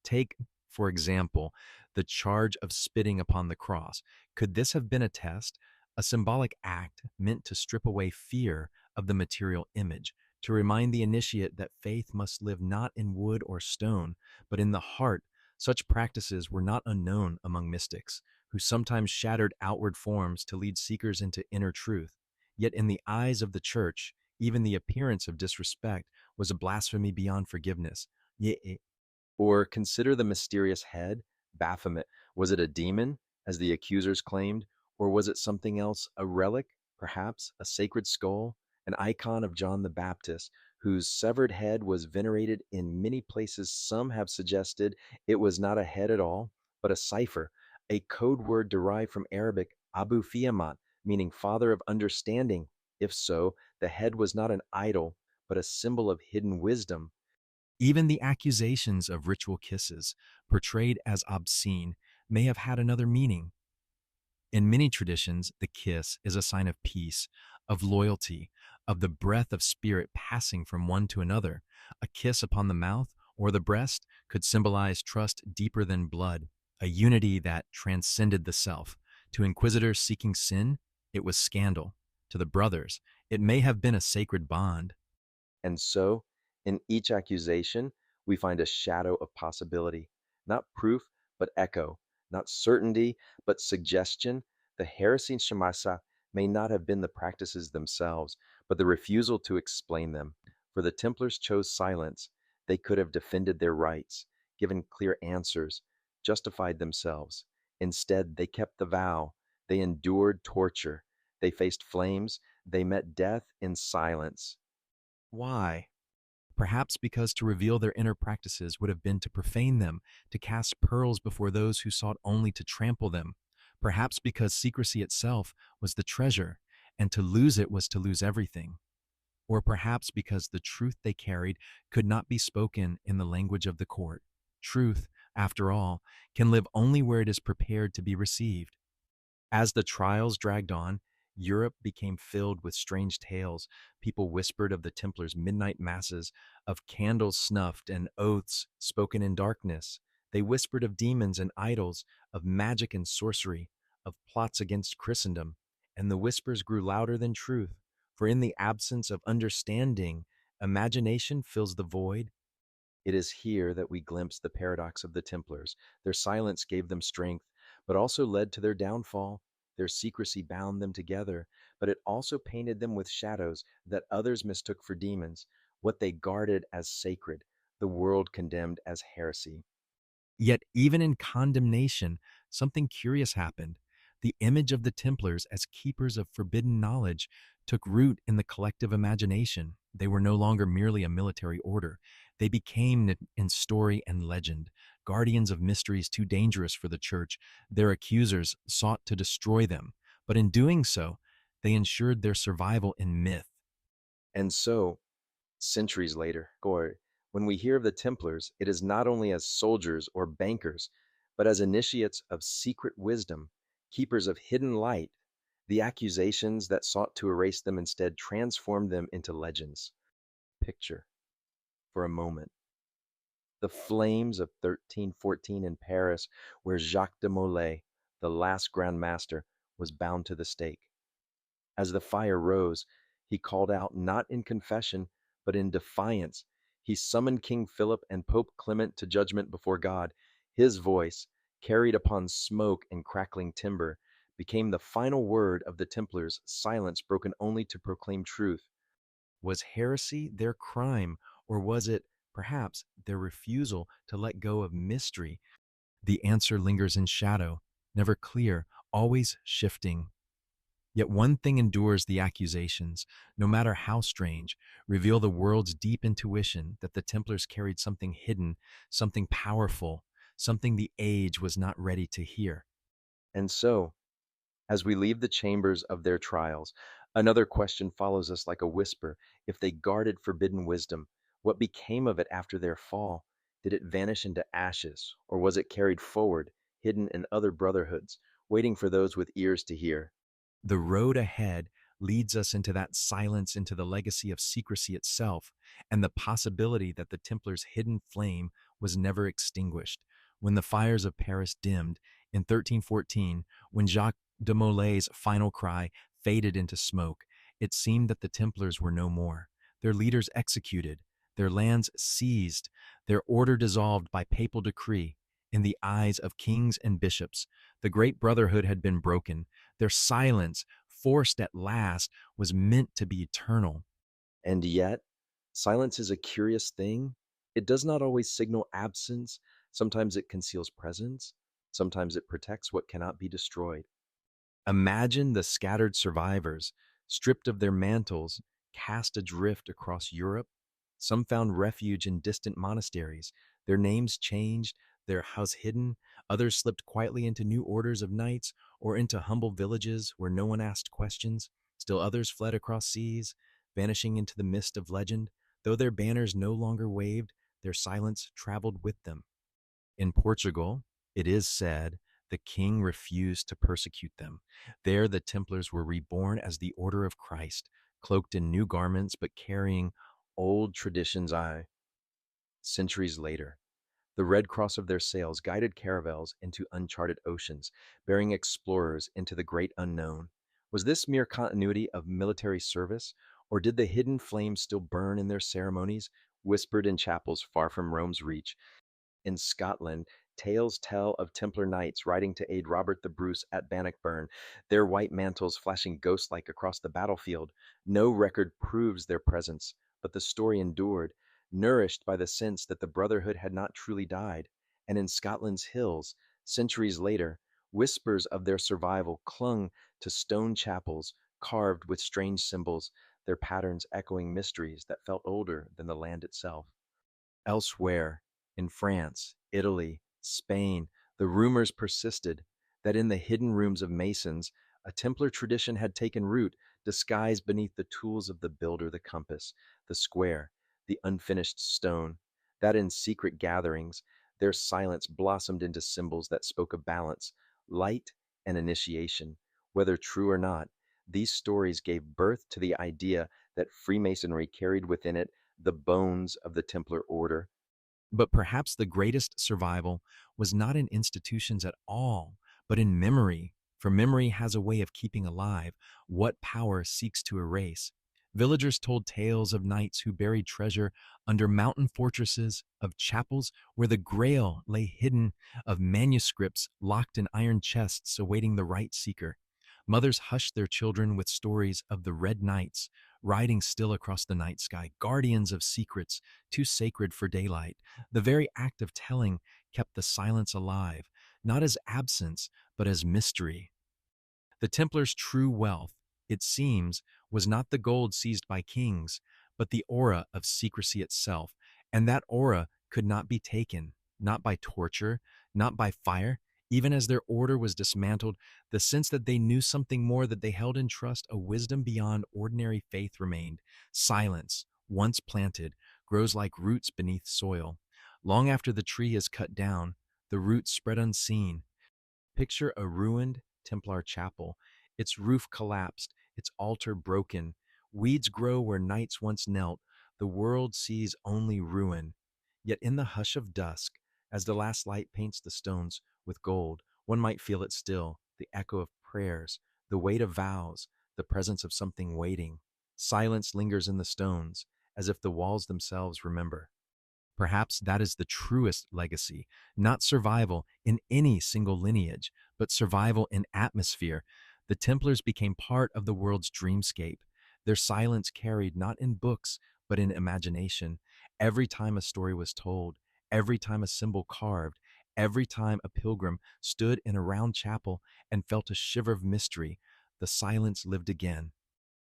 Speaker 1: Take, for example, the charge of spitting upon the cross. Could this have been a test, a symbolic act meant to strip away fear of the material image, to remind the initiate that faith must live not in wood or stone, but in the heart? Such practices were not unknown among mystics, who sometimes shattered outward forms to lead seekers into inner truth. Yet in the eyes of the church, even the appearance of disrespect was a blasphemy beyond forgiveness.
Speaker 2: Or consider the mysterious head, Baphomet. Was it a demon, as the accusers claimed, or was it something else, a relic, perhaps a sacred skull, an icon of John the Baptist, whose severed head was venerated in many places? Some have suggested it was not a head at all, but a cipher, a code word derived from Arabic Abu Fiamat, meaning father of understanding. If so, the head was not an idol, but a symbol of hidden wisdom.
Speaker 1: Even the accusations of ritual kisses, portrayed as obscene, may have had another meaning. In many traditions, the kiss is a sign of peace, of loyalty, of the breath of spirit passing from one to another. A kiss upon the mouth or the breast could symbolize trust deeper than blood, a unity that transcended the self. To inquisitors seeking sin, it was scandal. To the brothers, it may have been a sacred bond.
Speaker 2: And so, in each accusation, we find a shadow of possibility, not proof, but echo, not certainty, but suggestion. The heresy Shemasa may not have been the practices themselves, but the refusal to explain them. For the Templars chose silence. They could have defended their rights, given clear answers, justified themselves. Instead, they kept the vow. They endured torture. They faced flames. They met death in silence.
Speaker 1: Why? Perhaps because to reveal their inner practices would have been to profane them, to cast pearls before those who sought only to trample them. Perhaps because secrecy itself was the treasure, and to lose it was to lose everything. Or perhaps because the truth they carried could not be spoken in the language of the court. Truth, after all, can live only where it is prepared to be received. As the trials dragged on, Europe became filled with strange tales. People whispered of the Templars' midnight masses, of candles snuffed and oaths spoken in darkness. They whispered of demons and idols, of magic and sorcery, of plots against Christendom. And the whispers grew louder than truth, for in the absence of understanding, imagination fills the void.
Speaker 2: It is here that we glimpse the paradox of the Templars. Their silence gave them strength, but also led to their downfall. Their secrecy bound them together, but it also painted them with shadows that others mistook for demons. What they guarded as sacred, the world condemned as heresy.
Speaker 1: Yet, even in condemnation, something curious happened. The image of the Templars as keepers of forbidden knowledge took root in the collective imagination. They were no longer merely a military order. They became, in story and legend, guardians of mysteries too dangerous for the church. Their accusers sought to destroy them, but in doing so, they ensured their survival in myth.
Speaker 2: And so, centuries later, when we hear of the Templars, it is not only as soldiers or bankers, but as initiates of secret wisdom, keepers of hidden light. The accusations that sought to erase them instead transformed them into legends. Picture, for a moment, the flames of 1314 in Paris, where Jacques de Molay, the last Grand Master, was bound to the stake. As the fire rose, he called out not in confession, but in defiance, he summoned King Philip and Pope Clement to judgment before God. His voice, carried upon smoke and crackling timber, became the final word of the Templars, silence broken only to proclaim truth.
Speaker 1: Was heresy their crime, or was it, perhaps, their refusal to let go of mystery? The answer lingers in shadow, never clear, always shifting. Yet one thing endures: the accusations, no matter how strange, reveal the world's deep intuition that the Templars carried something hidden, something powerful, something the age was not ready to hear.
Speaker 2: And so, as we leave the chambers of their trials, another question follows us like a whisper. If they guarded forbidden wisdom, what became of it after their fall? Did it vanish into ashes, or was it carried forward, hidden in other brotherhoods, waiting for those with ears to hear?
Speaker 1: The road ahead leads us into that silence, into the legacy of secrecy itself, and the possibility that the Templars' hidden flame was never extinguished. When the fires of Paris dimmed in 1314, when Jacques de Molay's final cry faded into smoke, it seemed that the Templars were no more. Their leaders executed, their lands seized, their order dissolved by papal decree. In the eyes of kings and bishops, the great brotherhood had been broken. Their silence, forced at last, was meant to be eternal.
Speaker 2: And yet, silence is a curious thing. It does not always signal absence. Sometimes it conceals presence. Sometimes it protects what cannot be destroyed.
Speaker 1: Imagine the scattered survivors, stripped of their mantles, cast adrift across Europe. Some found refuge in distant monasteries, their names changed, their house hidden. Others slipped quietly into new orders of knights or into humble villages where no one asked questions. Still others fled across seas, vanishing into the mist of legend. Though their banners no longer waved, their silence traveled with them. In Portugal, it is said, the king refused to persecute them. There, the Templars were reborn as the Order of Christ, cloaked in new garments but carrying
Speaker 2: Old traditions, I. Centuries later, the red cross of their sails guided caravels into uncharted oceans, bearing explorers into the great unknown. Was this mere continuity of military service, or did the hidden flame still burn in their ceremonies, whispered in chapels far from Rome's reach? In Scotland, tales tell of Templar knights riding to aid Robert the Bruce at Bannockburn, their white mantles flashing ghost-like across the battlefield. No record proves their presence, but the story endured, nourished by the sense that the Brotherhood had not truly died. And in Scotland's hills, centuries later, whispers of their survival clung to stone chapels carved with strange symbols, their patterns echoing mysteries that felt older than the land itself. Elsewhere, in France, Italy, Spain, the rumors persisted that in the hidden rooms of Masons, a Templar tradition had taken root, disguised beneath the tools of the builder, the compass, the square, the unfinished stone, that in secret gatherings, their silence blossomed into symbols that spoke of balance, light, and initiation. Whether true or not, these stories gave birth to the idea that Freemasonry carried within it the bones of the Templar order.
Speaker 1: But perhaps the greatest survival was not in institutions at all, but in memory, for memory has a way of keeping alive what power seeks to erase. Villagers told tales of knights who buried treasure under mountain fortresses, of chapels where the Grail lay hidden, of manuscripts locked in iron chests awaiting the right seeker. Mothers hushed their children with stories of the Red Knights, riding still across the night sky, guardians of secrets too sacred for daylight. The very act of telling kept the silence alive, not as absence, but as mystery. The Templars' true wealth, it seems, was not the gold seized by kings, but the aura of secrecy itself, and that aura could not be taken, not by torture, not by fire. Even as their order was dismantled, the sense that they knew something more, that they held in trust a wisdom beyond ordinary faith remained. Silence, once planted, grows like roots beneath soil. Long after the tree is cut down, the roots spread unseen. Picture a ruined Templar chapel, its roof collapsed, its altar broken. Weeds grow where knights once knelt. The world sees only ruin. Yet in the hush of dusk, as the last light paints the stones with gold, one might feel it still, the echo of prayers, the weight of vows, the presence of something waiting. Silence lingers in the stones, as if the walls themselves remember. Perhaps that is the truest legacy, not survival in any single lineage, but survival in atmosphere. The Templars became part of the world's dreamscape. Their silence carried not in books, but in imagination. Every time a story was told, every time a symbol carved, every time a pilgrim stood in a round chapel and felt a shiver of mystery, the silence lived again.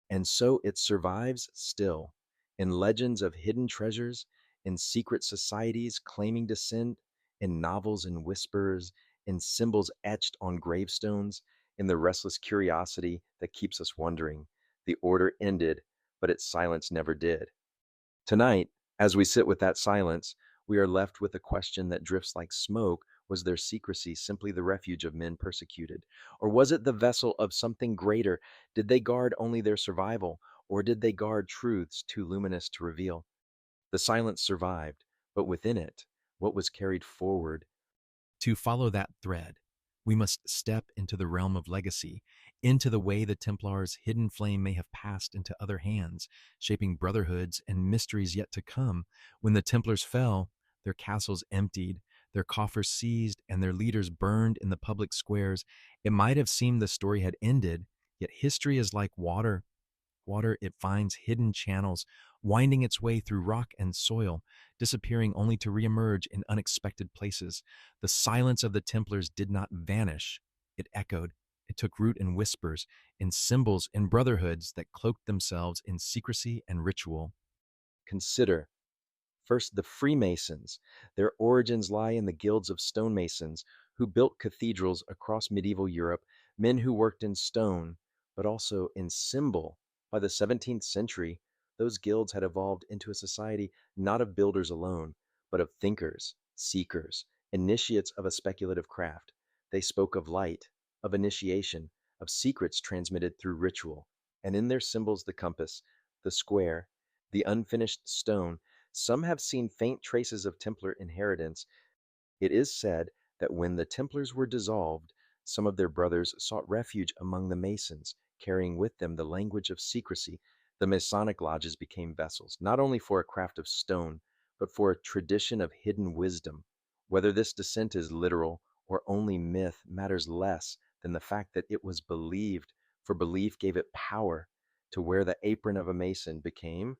Speaker 2: And so it survives still, in legends of hidden treasures, in secret societies claiming descent, in novels and whispers, in symbols etched on gravestones, in the restless curiosity that keeps us wondering. The order ended, but its silence never did. Tonight, as we sit with that silence, we are left with a question that drifts like smoke. Was their secrecy simply the refuge of men persecuted? Or was it the vessel of something greater? Did they guard only their survival? Or did they guard truths too luminous to reveal? The silence survived, but within it, what was carried forward?
Speaker 1: To follow that thread, we must step into the realm of legacy, into the way the Templars' hidden flame may have passed into other hands, shaping brotherhoods and mysteries yet to come. When the Templars fell, their castles emptied, their coffers seized, and their leaders burned in the public squares. It might have seemed the story had ended, yet history is like water. It finds hidden channels, winding its way through rock and soil, disappearing only to reemerge in unexpected places. The silence of the Templars did not vanish. It echoed. It took root in whispers, in symbols, in brotherhoods that cloaked themselves in secrecy and ritual.
Speaker 2: Consider first, the Freemasons. Their origins lie in the guilds of stonemasons who built cathedrals across medieval Europe, men who worked in stone, but also in symbol. By the 17th century, those guilds had evolved into a society not of builders alone, but of thinkers, seekers, initiates of a speculative craft. They spoke of light, of initiation, of secrets transmitted through ritual. And in their symbols, the compass, the square, the unfinished stone, some have seen faint traces of Templar inheritance. It is said that when the Templars were dissolved, some of their brothers sought refuge among the Masons, carrying with them the language of secrecy. The Masonic lodges became vessels, not only for a craft of stone, but for a tradition of hidden wisdom. Whether this descent is literal or only myth matters less than the fact that it was believed, for belief gave it power to wear the apron of a Mason became,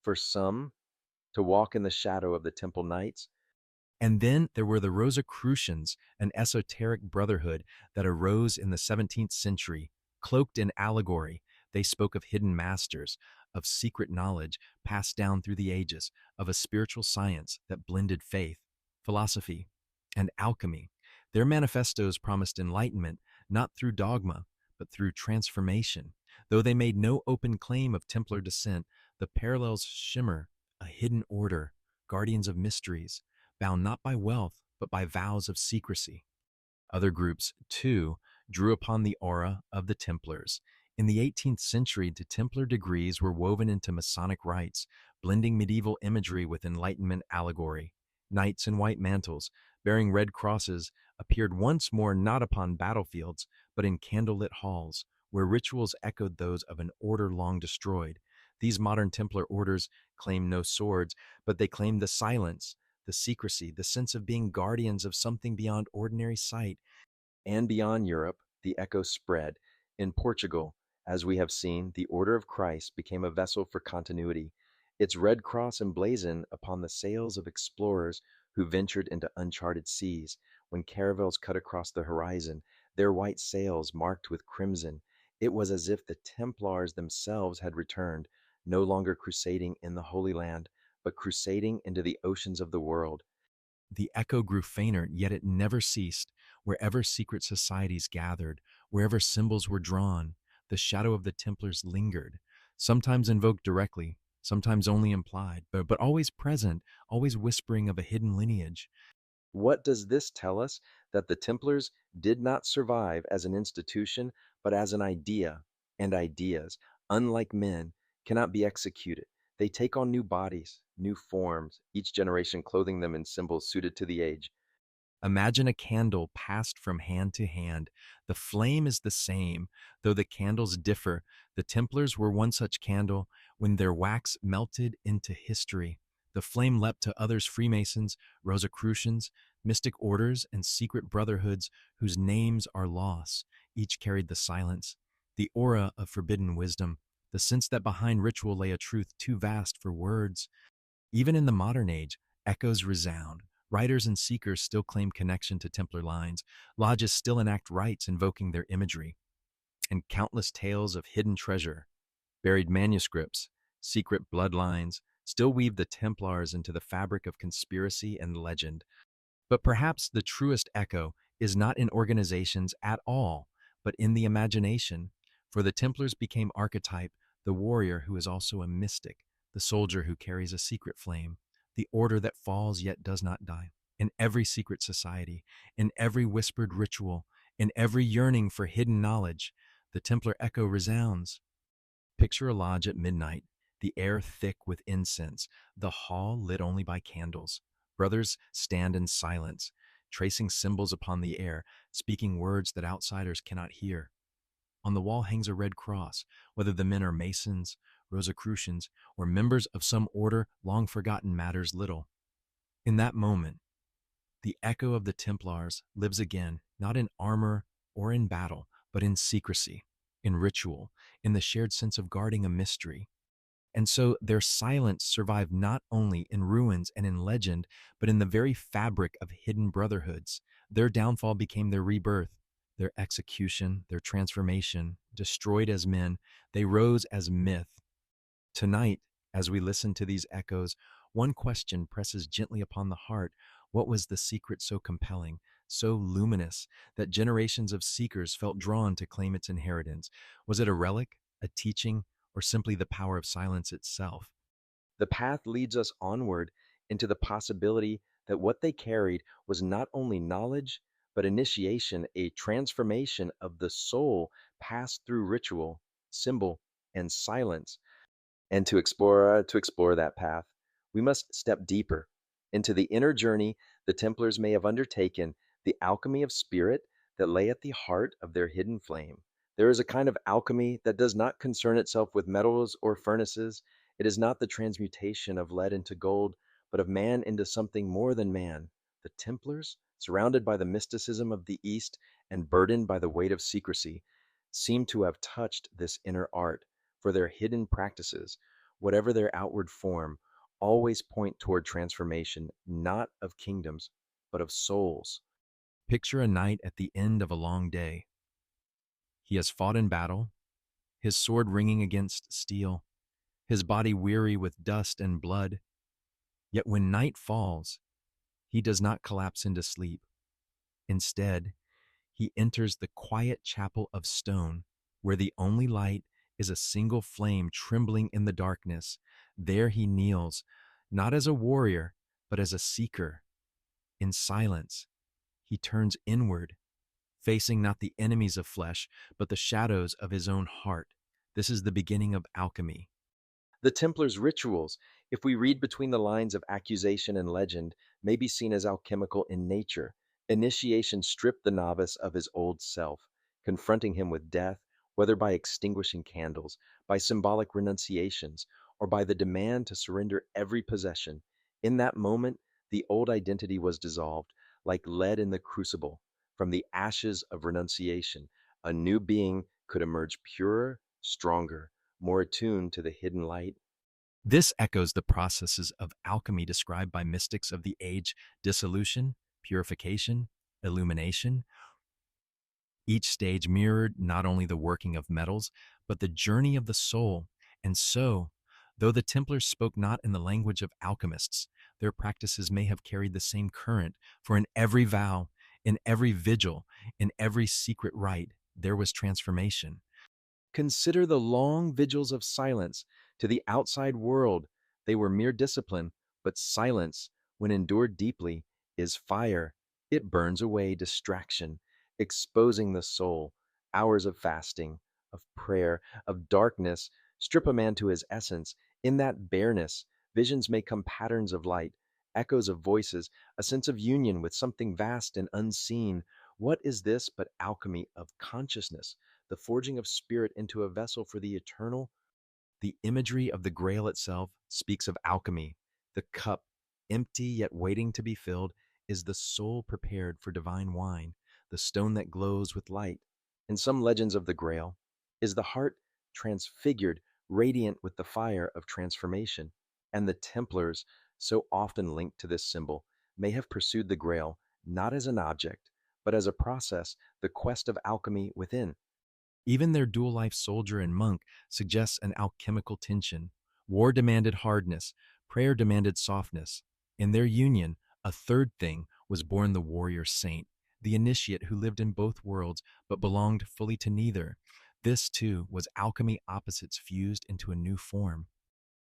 Speaker 2: for some, to walk in the shadow of the Temple Knights.
Speaker 1: And then there were the Rosicrucians, an esoteric brotherhood that arose in the 17th century. Cloaked in allegory, they spoke of hidden masters, of secret knowledge passed down through the ages, of a spiritual science that blended faith, philosophy, and alchemy. Their manifestos promised enlightenment not through dogma, but through transformation. Though they made no open claim of Templar descent, the parallels shimmer: a hidden order, guardians of mysteries, bound not by wealth, but by vows of secrecy. Other groups, too, drew upon the aura of the Templars. In the 18th century, the Templar degrees were woven into Masonic rites, blending medieval imagery with Enlightenment allegory. Knights in white mantles, bearing red crosses, appeared once more not upon battlefields, but in candlelit halls, where rituals echoed those of an order long destroyed. These modern Templar orders claim no swords, but they claim the silence, the secrecy, the sense of being guardians of something beyond ordinary sight.
Speaker 2: And beyond Europe, the echo spread. In Portugal, as we have seen, the Order of Christ became a vessel for continuity, its red cross emblazoned upon the sails of explorers who ventured into uncharted seas. When caravels cut across the horizon, their white sails marked with crimson, it was as if the Templars themselves had returned, no longer crusading in the Holy Land, but crusading into the oceans of the world.
Speaker 1: The echo grew fainter, yet it never ceased. Wherever secret societies gathered, wherever symbols were drawn, the shadow of the Templars lingered, sometimes invoked directly, sometimes only implied, but always present, always whispering of a hidden lineage.
Speaker 2: What does this tell us? That the Templars did not survive as an institution, but as an idea, and ideas, unlike men, cannot be executed. They take on new bodies, new forms, each generation clothing them in symbols suited to the age.
Speaker 1: Imagine a candle passed from hand to hand. The flame is the same, though the candles differ. The Templars were one such candle when their wax melted into history. The flame leapt to others Freemasons, Rosicrucians, mystic orders, and secret brotherhoods whose names are lost. Each carried the silence, the aura of forbidden wisdom, the sense that behind ritual lay a truth too vast for words. Even in the modern age, echoes resound. Writers and seekers still claim connection to Templar lines. Lodges still enact rites invoking their imagery. And countless tales of hidden treasure, buried manuscripts, secret bloodlines still weave the Templars into the fabric of conspiracy and legend. But perhaps the truest echo is not in organizations at all, but in the imagination. For the Templars became archetype, the warrior who is also a mystic, the soldier who carries a secret flame, the order that falls yet does not die. In every secret society, in every whispered ritual, in every yearning for hidden knowledge, the Templar echo resounds. Picture a lodge at midnight, the air thick with incense, the hall lit only by candles. Brothers stand in silence, tracing symbols upon the air, speaking words that outsiders cannot hear. On the wall hangs a red cross. Whether the men are Masons, Rosicrucians, or members of some order long forgotten matters little. In that moment, the echo of the Templars lives again, not in armor or in battle, but in secrecy, in ritual, in the shared sense of guarding a mystery. And so their silence survived not only in ruins and in legend, but in the very fabric of hidden brotherhoods. Their downfall became their rebirth, their execution, their transformation. Destroyed as men, they rose as myth. Tonight, as we listen to these echoes, one question presses gently upon the heart. What was the secret so compelling, so luminous, that generations of seekers felt drawn to claim its inheritance? Was it a relic, a teaching, or simply the power of silence itself?
Speaker 2: The path leads us onward into the possibility that what they carried was not only knowledge, but initiation, a transformation of the soul passed through ritual, symbol, and silence. And to explore that path, we must step deeper into the inner journey the Templars may have undertaken, the alchemy of spirit that lay at the heart of their hidden flame. There is a kind of alchemy that does not concern itself with metals or furnaces. It is not the transmutation of lead into gold, but of man into something more than man. The Templars, surrounded by the mysticism of the East and burdened by the weight of secrecy, seem to have touched this inner art, for their hidden practices, whatever their outward form, always point toward transformation, not of kingdoms, but of souls.
Speaker 1: Picture a knight at the end of a long day. He has fought in battle, his sword ringing against steel, his body weary with dust and blood. Yet when night falls, he does not collapse into sleep. Instead, he enters the quiet chapel of stone, where the only light is a single flame trembling in the darkness. There he kneels, not as a warrior, but as a seeker. In silence, he turns inward, facing not the enemies of flesh, but the shadows of his own heart. This is the beginning of alchemy.
Speaker 2: The Templars' rituals, if we read between the lines of accusation and legend, may be seen as alchemical in nature. Initiation stripped the novice of his old self, confronting him with death, whether by extinguishing candles, by symbolic renunciations, or by the demand to surrender every possession. In that moment, the old identity was dissolved, like lead in the crucible. From the ashes of renunciation, a new being could emerge purer, stronger, more attuned to the hidden light.
Speaker 1: This echoes the processes of alchemy described by mystics of the age: dissolution, purification, illumination. Each stage mirrored not only the working of metals, but the journey of the soul. And so, though the Templars spoke not in the language of alchemists, their practices may have carried the same current, for in every vow, in every vigil, in every secret rite, there was transformation.
Speaker 2: Consider the long vigils of silence. To the outside world, they were mere discipline, but silence, when endured deeply, is fire. It burns away distraction, exposing the soul. Hours of fasting, of prayer, of darkness strip a man to his essence. In that bareness, visions may come patterns of light, echoes of voices, a sense of union with something vast and unseen. What is this but alchemy of consciousness, the forging of spirit into a vessel for the eternal?
Speaker 1: The imagery of the Grail itself speaks of alchemy. The cup, empty yet waiting to be filled, is the soul prepared for divine wine, the stone that glows with light.
Speaker 2: In some legends of the Grail, is the heart transfigured, radiant with the fire of transformation. And the Templars, so often linked to this symbol, may have pursued the Grail not as an object, but as a process, the quest of alchemy within.
Speaker 1: Even their dual life soldier and monk suggests an alchemical tension. War demanded hardness, prayer demanded softness. In their union, a third thing was born: the warrior saint, the initiate who lived in both worlds but belonged fully to neither. This, too, was alchemy opposites fused into a new form.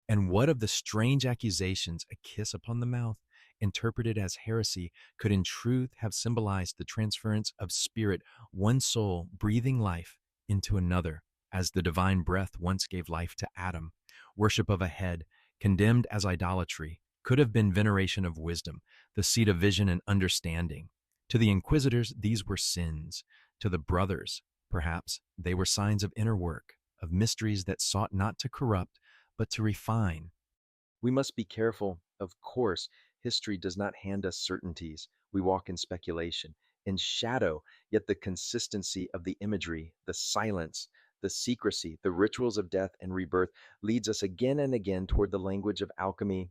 Speaker 1: And what of the strange accusations? A kiss upon the mouth, interpreted as heresy, could in truth have symbolized the transference of spirit, one soul breathing life into another, as the divine breath once gave life to Adam. Worship of a head, condemned as idolatry, could have been veneration of wisdom, the seat of vision and understanding. To the inquisitors, these were sins. To the brothers, perhaps, they were signs of inner work, of mysteries that sought not to corrupt, but to refine.
Speaker 2: We must be careful. Of course, history does not hand us certainties. We walk in speculation, in shadow, yet the consistency of the imagery, the silence, the secrecy, the rituals of death and rebirth leads us again and again toward the language of alchemy.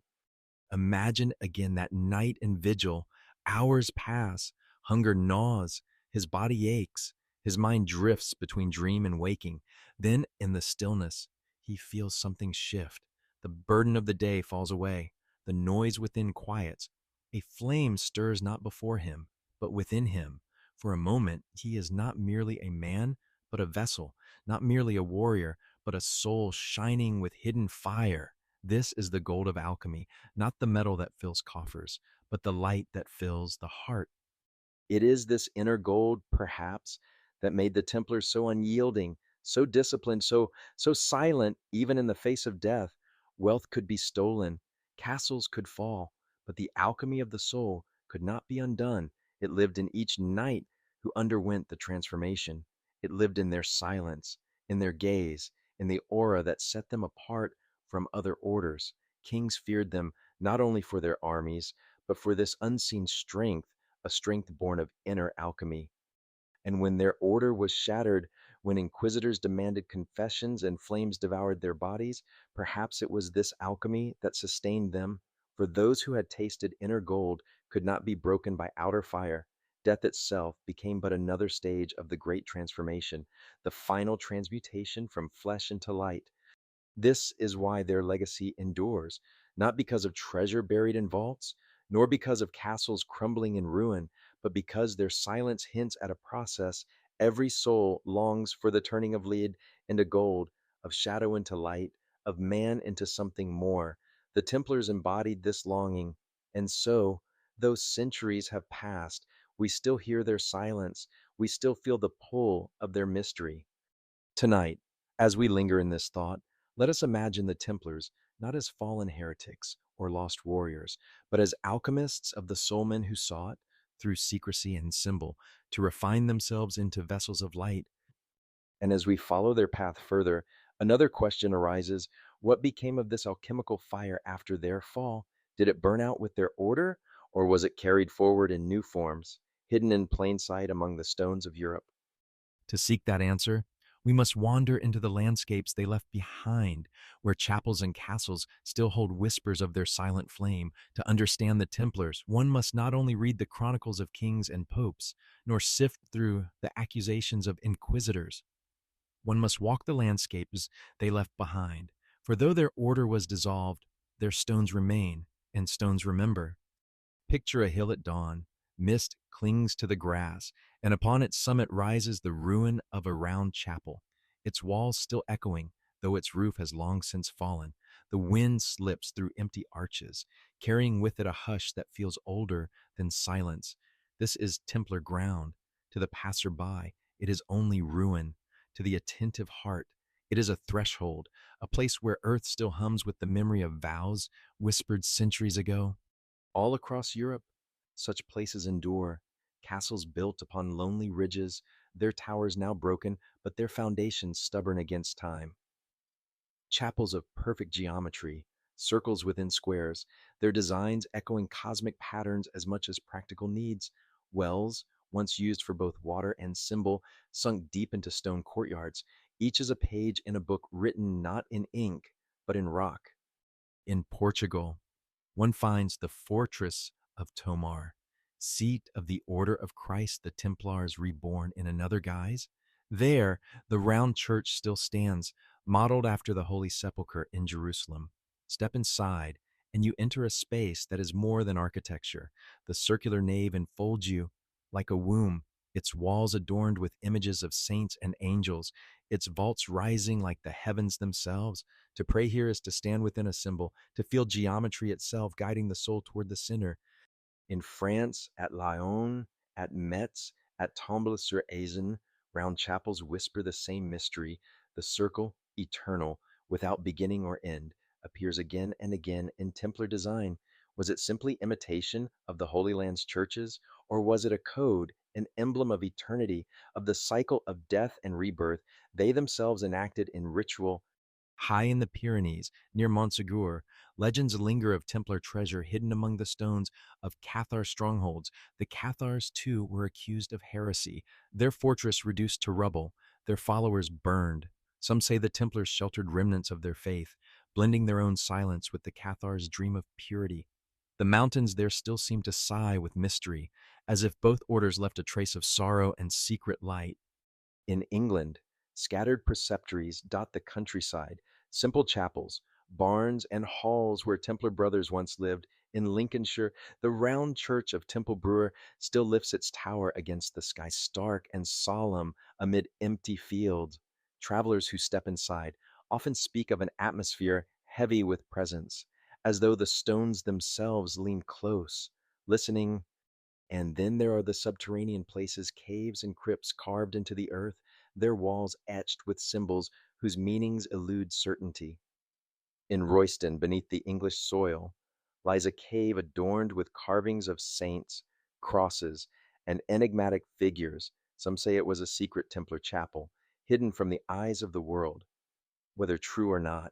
Speaker 1: Imagine again that night and vigil. Hours pass, hunger gnaws, his body aches, his mind drifts between dream and waking. Then, in the stillness, he feels something shift. The burden of the day falls away. The noise within quiets. A flame stirs not before him, but within him. For a moment, he is not merely a man, but a vessel, not merely a warrior, but a soul shining with hidden fire. This is the gold of alchemy, not the metal that fills coffers, but the light that fills the heart.
Speaker 2: It is this inner gold, perhaps, that made the Templars so unyielding, so disciplined, so silent, even in the face of death. Wealth could be stolen, castles could fall, but the alchemy of the soul could not be undone. It lived in each knight who underwent the transformation. It lived in their silence, in their gaze, in the aura that set them apart from other orders. Kings feared them not only for their armies, but for this unseen strength, a strength born of inner alchemy. And when their order was shattered, when inquisitors demanded confessions and flames devoured their bodies, perhaps it was this alchemy that sustained them. For those who had tasted inner gold could not be broken by outer fire. Death itself became but another stage of the great transformation, the final transmutation from flesh into light. This is why their legacy endures, not because of treasure buried in vaults, nor because of castles crumbling in ruin, but because their silence hints at a process. Every soul longs for the turning of lead into gold, of shadow into light, of man into something more. The Templars embodied this longing, and so, though centuries have passed, we still hear their silence, we still feel the pull of their mystery. Tonight, as we linger in this thought, let us imagine the Templars not as fallen heretics or lost warriors, but as alchemists of the soulmen who sought, through secrecy and symbol, to refine themselves into vessels of light. And as we follow their path further, another question arises: what became of this alchemical fire after their fall? Did it burn out with their order, or was it carried forward in new forms, hidden in plain sight among the stones of Europe?
Speaker 1: To seek that answer, we must wander into the landscapes they left behind, where chapels and castles still hold whispers of their silent flame. To understand the Templars, one must not only read the chronicles of kings and popes, nor sift through the accusations of inquisitors. One must walk the landscapes they left behind, for though their order was dissolved, their stones remain, and stones remember. Picture a hill at dawn. Mist clings to the grass, and upon its summit rises the ruin of a round chapel, its walls still echoing, though its roof has long since fallen. The wind slips through empty arches, carrying with it a hush that feels older than silence. This is Templar ground. To the passer-by, it is only ruin. To the attentive heart, it is a threshold, a place where earth still hums with the memory of vows whispered centuries ago.
Speaker 2: All across Europe, such places endure, castles built upon lonely ridges, their towers now broken, but their foundations stubborn against time. Chapels of perfect geometry, circles within squares, their designs echoing cosmic patterns as much as practical needs. Wells, once used for both water and symbol, sunk deep into stone courtyards. Each is a page in a book written not in ink, but in rock.
Speaker 1: In Portugal, one finds the fortress of Tomar, seat of the Order of Christ the Templars reborn in another guise. There, the round church still stands, modeled after the Holy Sepulchre in Jerusalem. Step inside, and you enter a space that is more than architecture. The circular nave enfolds you like a womb, its walls adorned with images of saints and angels, its vaults rising like the heavens themselves. To pray here is to stand within a symbol, to feel geometry itself guiding the soul toward the center.
Speaker 2: In France, at Lyon, at Metz, at Tombles-sur-Aisne, round chapels whisper the same mystery. The circle, eternal, without beginning or end, appears again and again in Templar design. Was it simply imitation of the Holy Land's churches, or was it a code, an emblem of eternity, of the cycle of death and rebirth they themselves enacted in ritual?
Speaker 1: High in the Pyrenees, near Montsegur, legends linger of Templar treasure hidden among the stones of Cathar strongholds. The Cathars, too, were accused of heresy, their fortress reduced to rubble, their followers burned. Some say the Templars sheltered remnants of their faith, blending their own silence with the Cathars' dream of purity. The mountains there still seem to sigh with mystery, as if both orders left a trace of sorrow and secret light.
Speaker 2: In England, scattered preceptories dot the countryside, simple chapels, barns, and halls where Templar brothers once lived. In Lincolnshire, the round church of Temple Brewer still lifts its tower against the sky, stark and solemn amid empty fields. Travelers who step inside often speak of an atmosphere heavy with presence, as though the stones themselves lean close, listening. And then there are the subterranean places, caves and crypts carved into the earth, their walls etched with symbols whose meanings elude certainty. In Royston, beneath the English soil, lies a cave adorned with carvings of saints, crosses, and enigmatic figures. Some say it was a secret Templar chapel, hidden from the eyes of the world, whether true or not.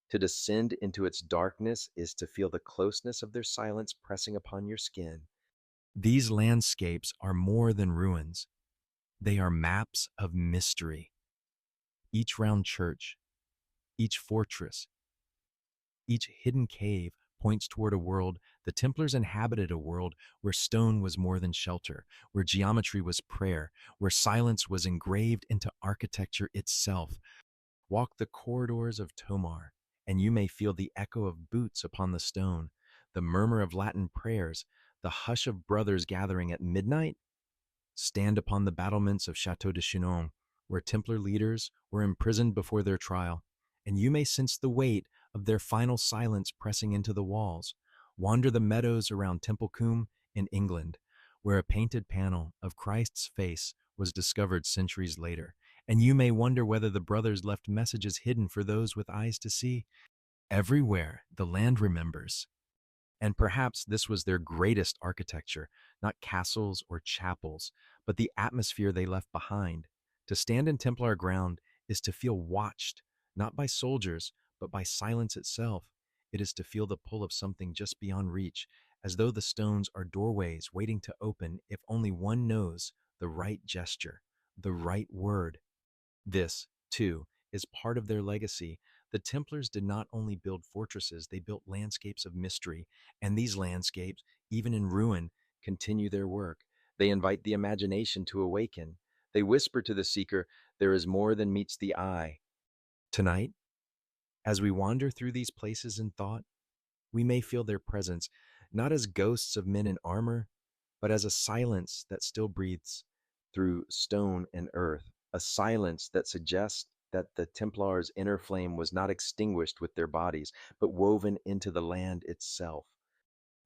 Speaker 2: To descend into its darkness is to feel the closeness of their silence pressing upon your skin.
Speaker 1: These landscapes are more than ruins. They are maps of mystery. Each round church, each fortress, each hidden cave points toward a world. The Templars inhabited a world where stone was more than shelter, where geometry was prayer, where silence was engraved into architecture itself. Walk the corridors of Tomar, and you may feel the echo of boots upon the stone, the murmur of Latin prayers, the hush of brothers gathering at midnight. Stand upon the battlements of Chateau de Chinon, where Templar leaders were imprisoned before their trial, and you may sense the weight of their final silence pressing into the walls. Wander the meadows around Templecombe in England, where a painted panel of Christ's face was discovered centuries later, and you may wonder whether the brothers left messages hidden for those with eyes to see. Everywhere the land remembers. And perhaps this was their greatest architecture, not castles or chapels, but the atmosphere they left behind. To stand in Templar ground is to feel watched, not by soldiers, but by silence itself. It is to feel the pull of something just beyond reach, as though the stones are doorways waiting to open if only one knows the right gesture, the right word. This, too, is part of their legacy. The Templars did not only build fortresses, they built landscapes of mystery, and these landscapes, even in ruin, continue their work. They invite the imagination to awaken. They whisper to the seeker, there is more than meets the eye. Tonight, as we wander through these places in thought, we may feel their presence, not as ghosts of men in armor, but as a silence that still breathes through stone and earth, a silence that suggests that the Templars' inner flame was not extinguished with their bodies, but woven into the land itself.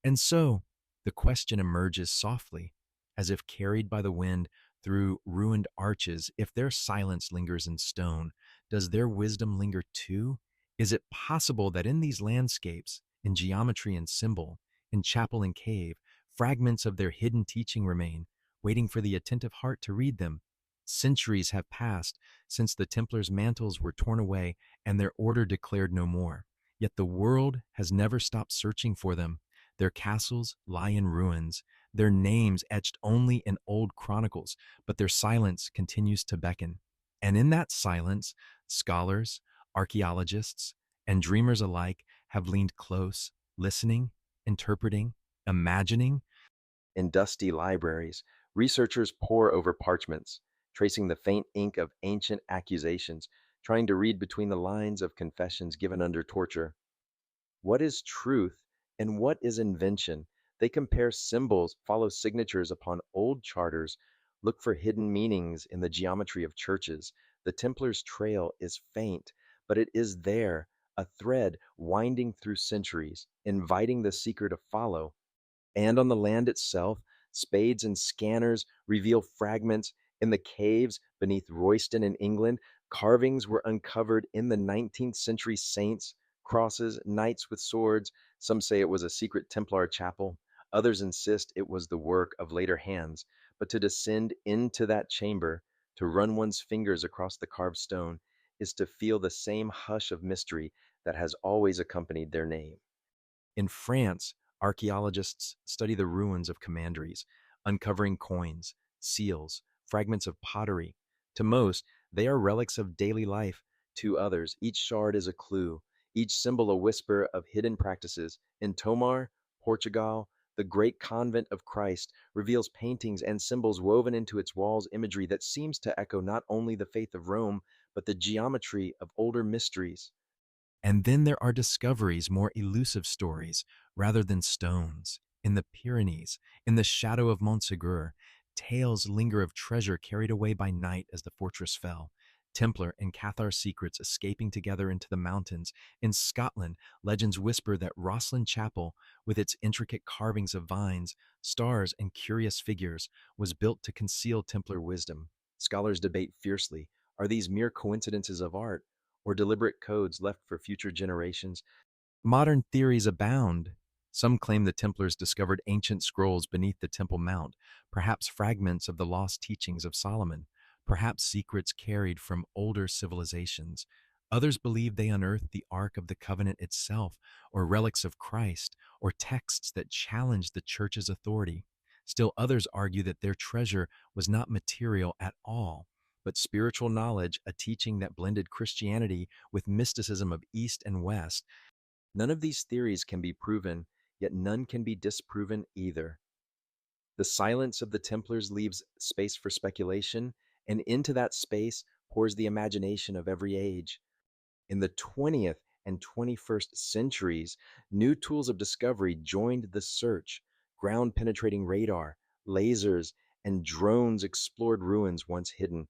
Speaker 1: And so, the question emerges softly, as if carried by the wind through ruined arches. If their silence lingers in stone, does their wisdom linger too? Is it possible that in these landscapes, in geometry and symbol, in chapel and cave, fragments of their hidden teaching remain, waiting for the attentive heart to read them. Centuries have passed since the Templars' mantles were torn away and their order declared no more. Yet the world has never stopped searching for them. Their castles lie in ruins, their names etched only in old chronicles, but their silence continues to beckon. And in that silence, scholars, archaeologists, and dreamers alike have leaned close, listening, interpreting, imagining.
Speaker 2: In dusty libraries, researchers pore over parchments, tracing the faint ink of ancient accusations, trying to read between the lines of confessions given under torture. What is truth and what is invention? They compare symbols, follow signatures upon old charters, look for hidden meanings in the geometry of churches. The Templars' trail is faint, but it is there, a thread winding through centuries, inviting the seeker to follow. And on the land itself, spades and scanners reveal fragments. In the caves beneath Royston in England, carvings were uncovered in the 19th century saints, crosses, knights with swords. Some say it was a secret Templar chapel. Others insist it was the work of later hands. But to descend into that chamber, to run one's fingers across the carved stone, is to feel the same hush of mystery that has always accompanied their name.
Speaker 1: In France, archaeologists study the ruins of commanderies, uncovering coins, seals, fragments of pottery. To most, they are relics of daily life. To others, each shard is a clue, each symbol a whisper of hidden practices. In Tomar, Portugal, the great convent of Christ reveals paintings and symbols woven into its walls imagery that seems to echo not only the faith of Rome, but the geometry of older mysteries. And then there are discoveries, more elusive stories, rather than stones. In the Pyrenees, in the shadow of Montsegur, tales linger of treasure carried away by night as the fortress fell. Templar and Cathar secrets escaping together into the mountains. In Scotland, legends whisper that Rosslyn Chapel, with its intricate carvings of vines, stars, and curious figures, was built to conceal Templar wisdom. Scholars debate fiercely, are these mere coincidences of art, or deliberate codes left for future generations? Modern theories abound. Some claim the Templars discovered ancient scrolls beneath the Temple Mount, perhaps fragments of the lost teachings of Solomon, perhaps secrets carried from older civilizations. Others believe they unearthed the Ark of the Covenant itself, or relics of Christ, or texts that challenged the Church's authority. Still others argue that their treasure was not material at all, but spiritual knowledge, a teaching that blended Christianity with mysticism of East and West. None of these theories can be proven, yet none can be disproven either. The silence of the Templars leaves space for speculation, and into that space pours the imagination of every age. In the 20th and 21st centuries, new tools of discovery joined the search. Ground penetrating radar, lasers, and drones explored ruins once hidden.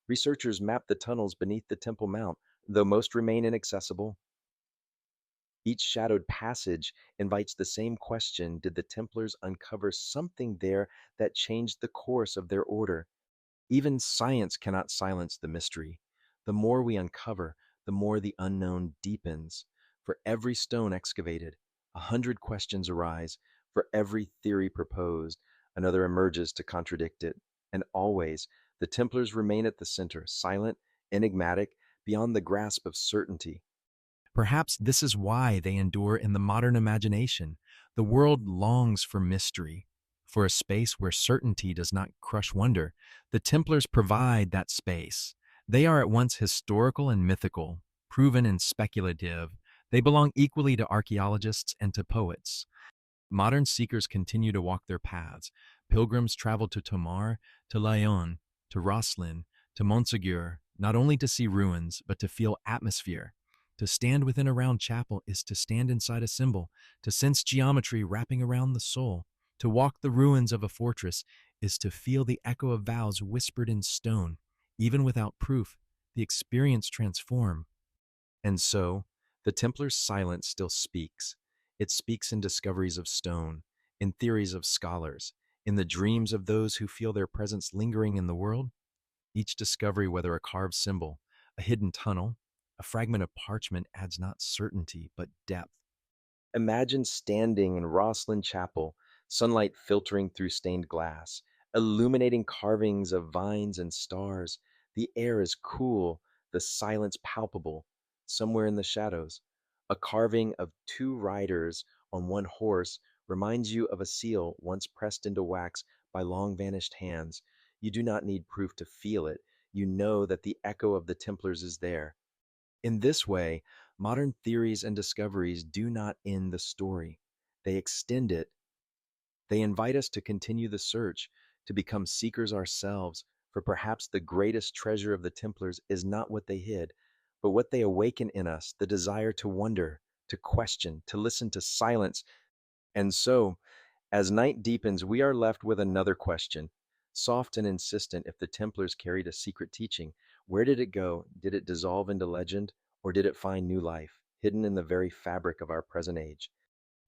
Speaker 1: Researchers mapped the tunnels beneath the Temple Mount, though most remain inaccessible. Each shadowed passage invites the same question: did the Templars uncover something there that changed the course of their order? Even science cannot silence the mystery. The more we uncover, the more the unknown deepens. For every stone excavated, 100 questions arise. For every theory proposed, another emerges to contradict it. And always, the Templars remain at the center, silent, enigmatic, beyond the grasp of certainty. Perhaps this is why they endure in the modern imagination. The world longs for mystery, for a space where certainty does not crush wonder. The Templars provide that space. They are at once historical and mythical, proven and speculative. They belong equally to archaeologists and to poets. Modern seekers continue to walk their paths. Pilgrims travel to Tomar, to Lyon, to Rosslyn, to Montsegur, not only to see ruins, but to feel atmosphere. To stand within a round chapel is to stand inside a symbol, to sense geometry wrapping around the soul. To walk the ruins of a fortress is to feel the echo of vows whispered in stone. Even without proof, the experience transforms. And so, the Templar's silence still speaks. It speaks in discoveries of stone, in theories of scholars, in the dreams of those who feel their presence lingering in the world. Each discovery, whether a carved symbol, a hidden tunnel, a fragment of parchment, adds not certainty, but depth.
Speaker 2: Imagine standing in Rosslyn Chapel, sunlight filtering through stained glass, illuminating carvings of vines and stars. The air is cool, the silence palpable. Somewhere in the shadows, a carving of two riders on one horse reminds you of a seal once pressed into wax by long vanished hands. You do not need proof to feel it. You know that the echo of the Templars is there. In this way, modern theories and discoveries do not end the story. They extend it. They invite us to continue the search, to become seekers ourselves, for perhaps the greatest treasure of the Templars is not what they hid, but what they awaken in us, the desire to wonder, to question, to listen to silence. And so, as night deepens, we are left with another question, soft and insistent. If the Templars carried a secret teaching, where did it go? Did it dissolve into legend, or did it find new life, hidden in the very fabric of our present age?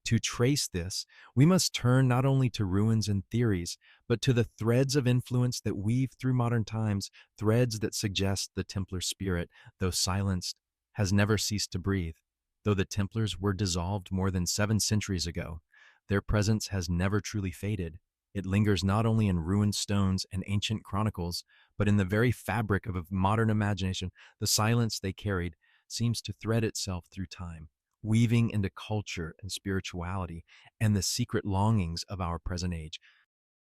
Speaker 1: To trace this, we must turn not only to ruins and theories, but to the threads of influence that weave through modern times, threads that suggest the Templar spirit, though silenced, has never ceased to breathe. Though the Templars were dissolved more than 7 centuries ago, their presence has never truly faded. It lingers not only in ruined stones and ancient chronicles, but in the very fabric of a modern imagination. The silence they carried seems to thread itself through time, weaving into culture and spirituality and the secret longings of our present age.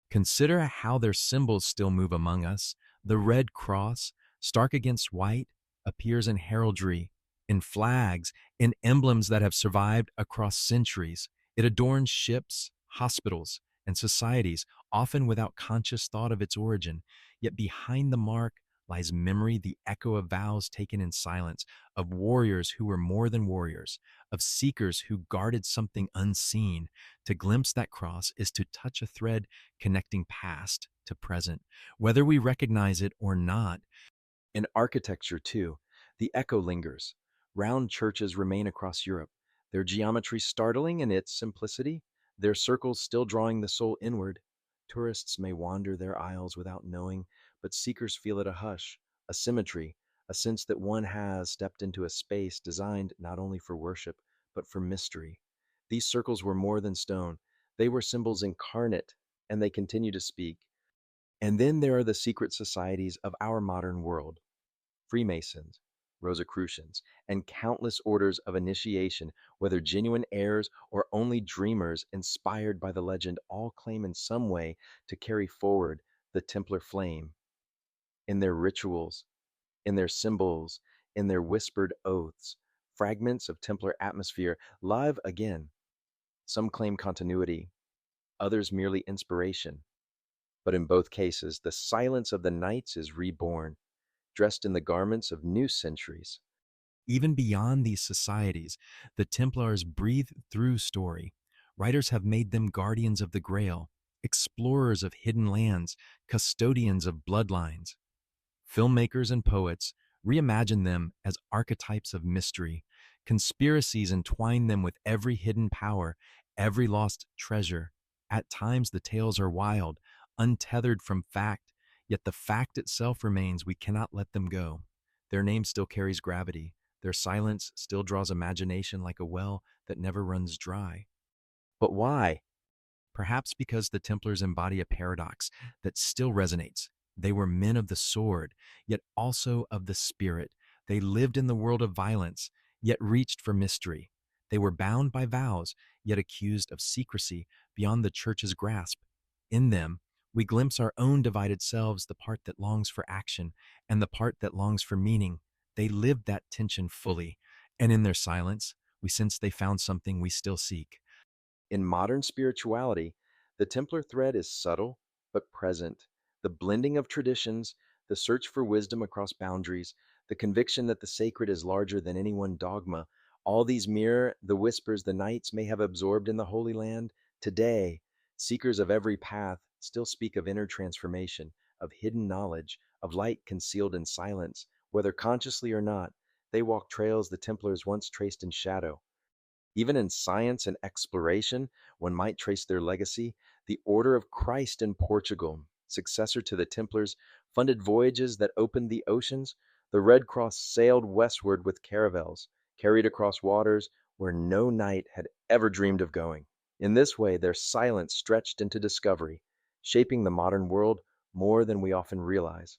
Speaker 1: Consider how their symbols still move among us. The red cross, stark against white, appears in heraldry, in flags, in emblems that have survived across centuries. It adorns ships, hospitals, and societies, often without conscious thought of its origin. Yet behind the mark lies memory, the echo of vows taken in silence, of warriors who were more than warriors, of seekers who guarded something unseen. To glimpse that cross is to touch a thread connecting past to present, whether we recognize it or not.
Speaker 2: In architecture, too, the echo lingers. Round churches remain across Europe, their geometry startling in its simplicity, their circles still drawing the soul inward. Tourists may wander their aisles without knowing, but seekers feel it, a hush, a symmetry, a sense that one has stepped into a space designed not only for worship, but for mystery. These circles were more than stone, they were symbols incarnate, and they continue to speak. And then there are the secret societies of our modern world. Freemasons, Rosicrucians, and countless orders of initiation, whether genuine heirs or only dreamers inspired by the legend, all claim in some way to carry forward the Templar flame in their rituals, in their symbols, in their whispered oaths. Fragments of Templar atmosphere live again. Some claim continuity, others merely inspiration. But in both cases, the silence of the Knights is reborn, dressed in the garments of new centuries.
Speaker 1: Even beyond these societies, the Templars breathe through story. Writers have made them guardians of the Grail, explorers of hidden lands, custodians of bloodlines. Filmmakers and poets reimagine them as archetypes of mystery. Conspiracies entwine them with every hidden power, every lost treasure. At times, the tales are wild, untethered from fact, yet the fact itself remains. We cannot let them go. Their name still carries gravity. Their silence still draws imagination like a well that never runs dry.
Speaker 2: But why?
Speaker 1: Perhaps because the Templars embody a paradox that still resonates. They were men of the sword, yet also of the spirit. They lived in the world of violence, yet reached for mystery. They were bound by vows, yet accused of secrecy beyond the church's grasp. In them, we glimpse our own divided selves, the part that longs for action and the part that longs for meaning. They lived that tension fully, and in their silence, we sense they found something we still seek.
Speaker 2: In modern spirituality, the Templar thread is subtle but present. The blending of traditions, the search for wisdom across boundaries, the conviction that the sacred is larger than any one dogma, all these mirror the whispers the Knights may have absorbed in the Holy Land. Today, seekers of every path still speak of inner transformation, of hidden knowledge, of light concealed in silence. Whether consciously or not, they walk trails the Templars once traced in shadow. Even in science and exploration, one might trace their legacy. The Order of Christ in Portugal, successor to the Templars, funded voyages that opened the oceans. The Red Cross sailed westward with caravels, carried across waters where no knight had ever dreamed of going. In this way, their silence stretched into discovery, shaping the modern world more than we often realize.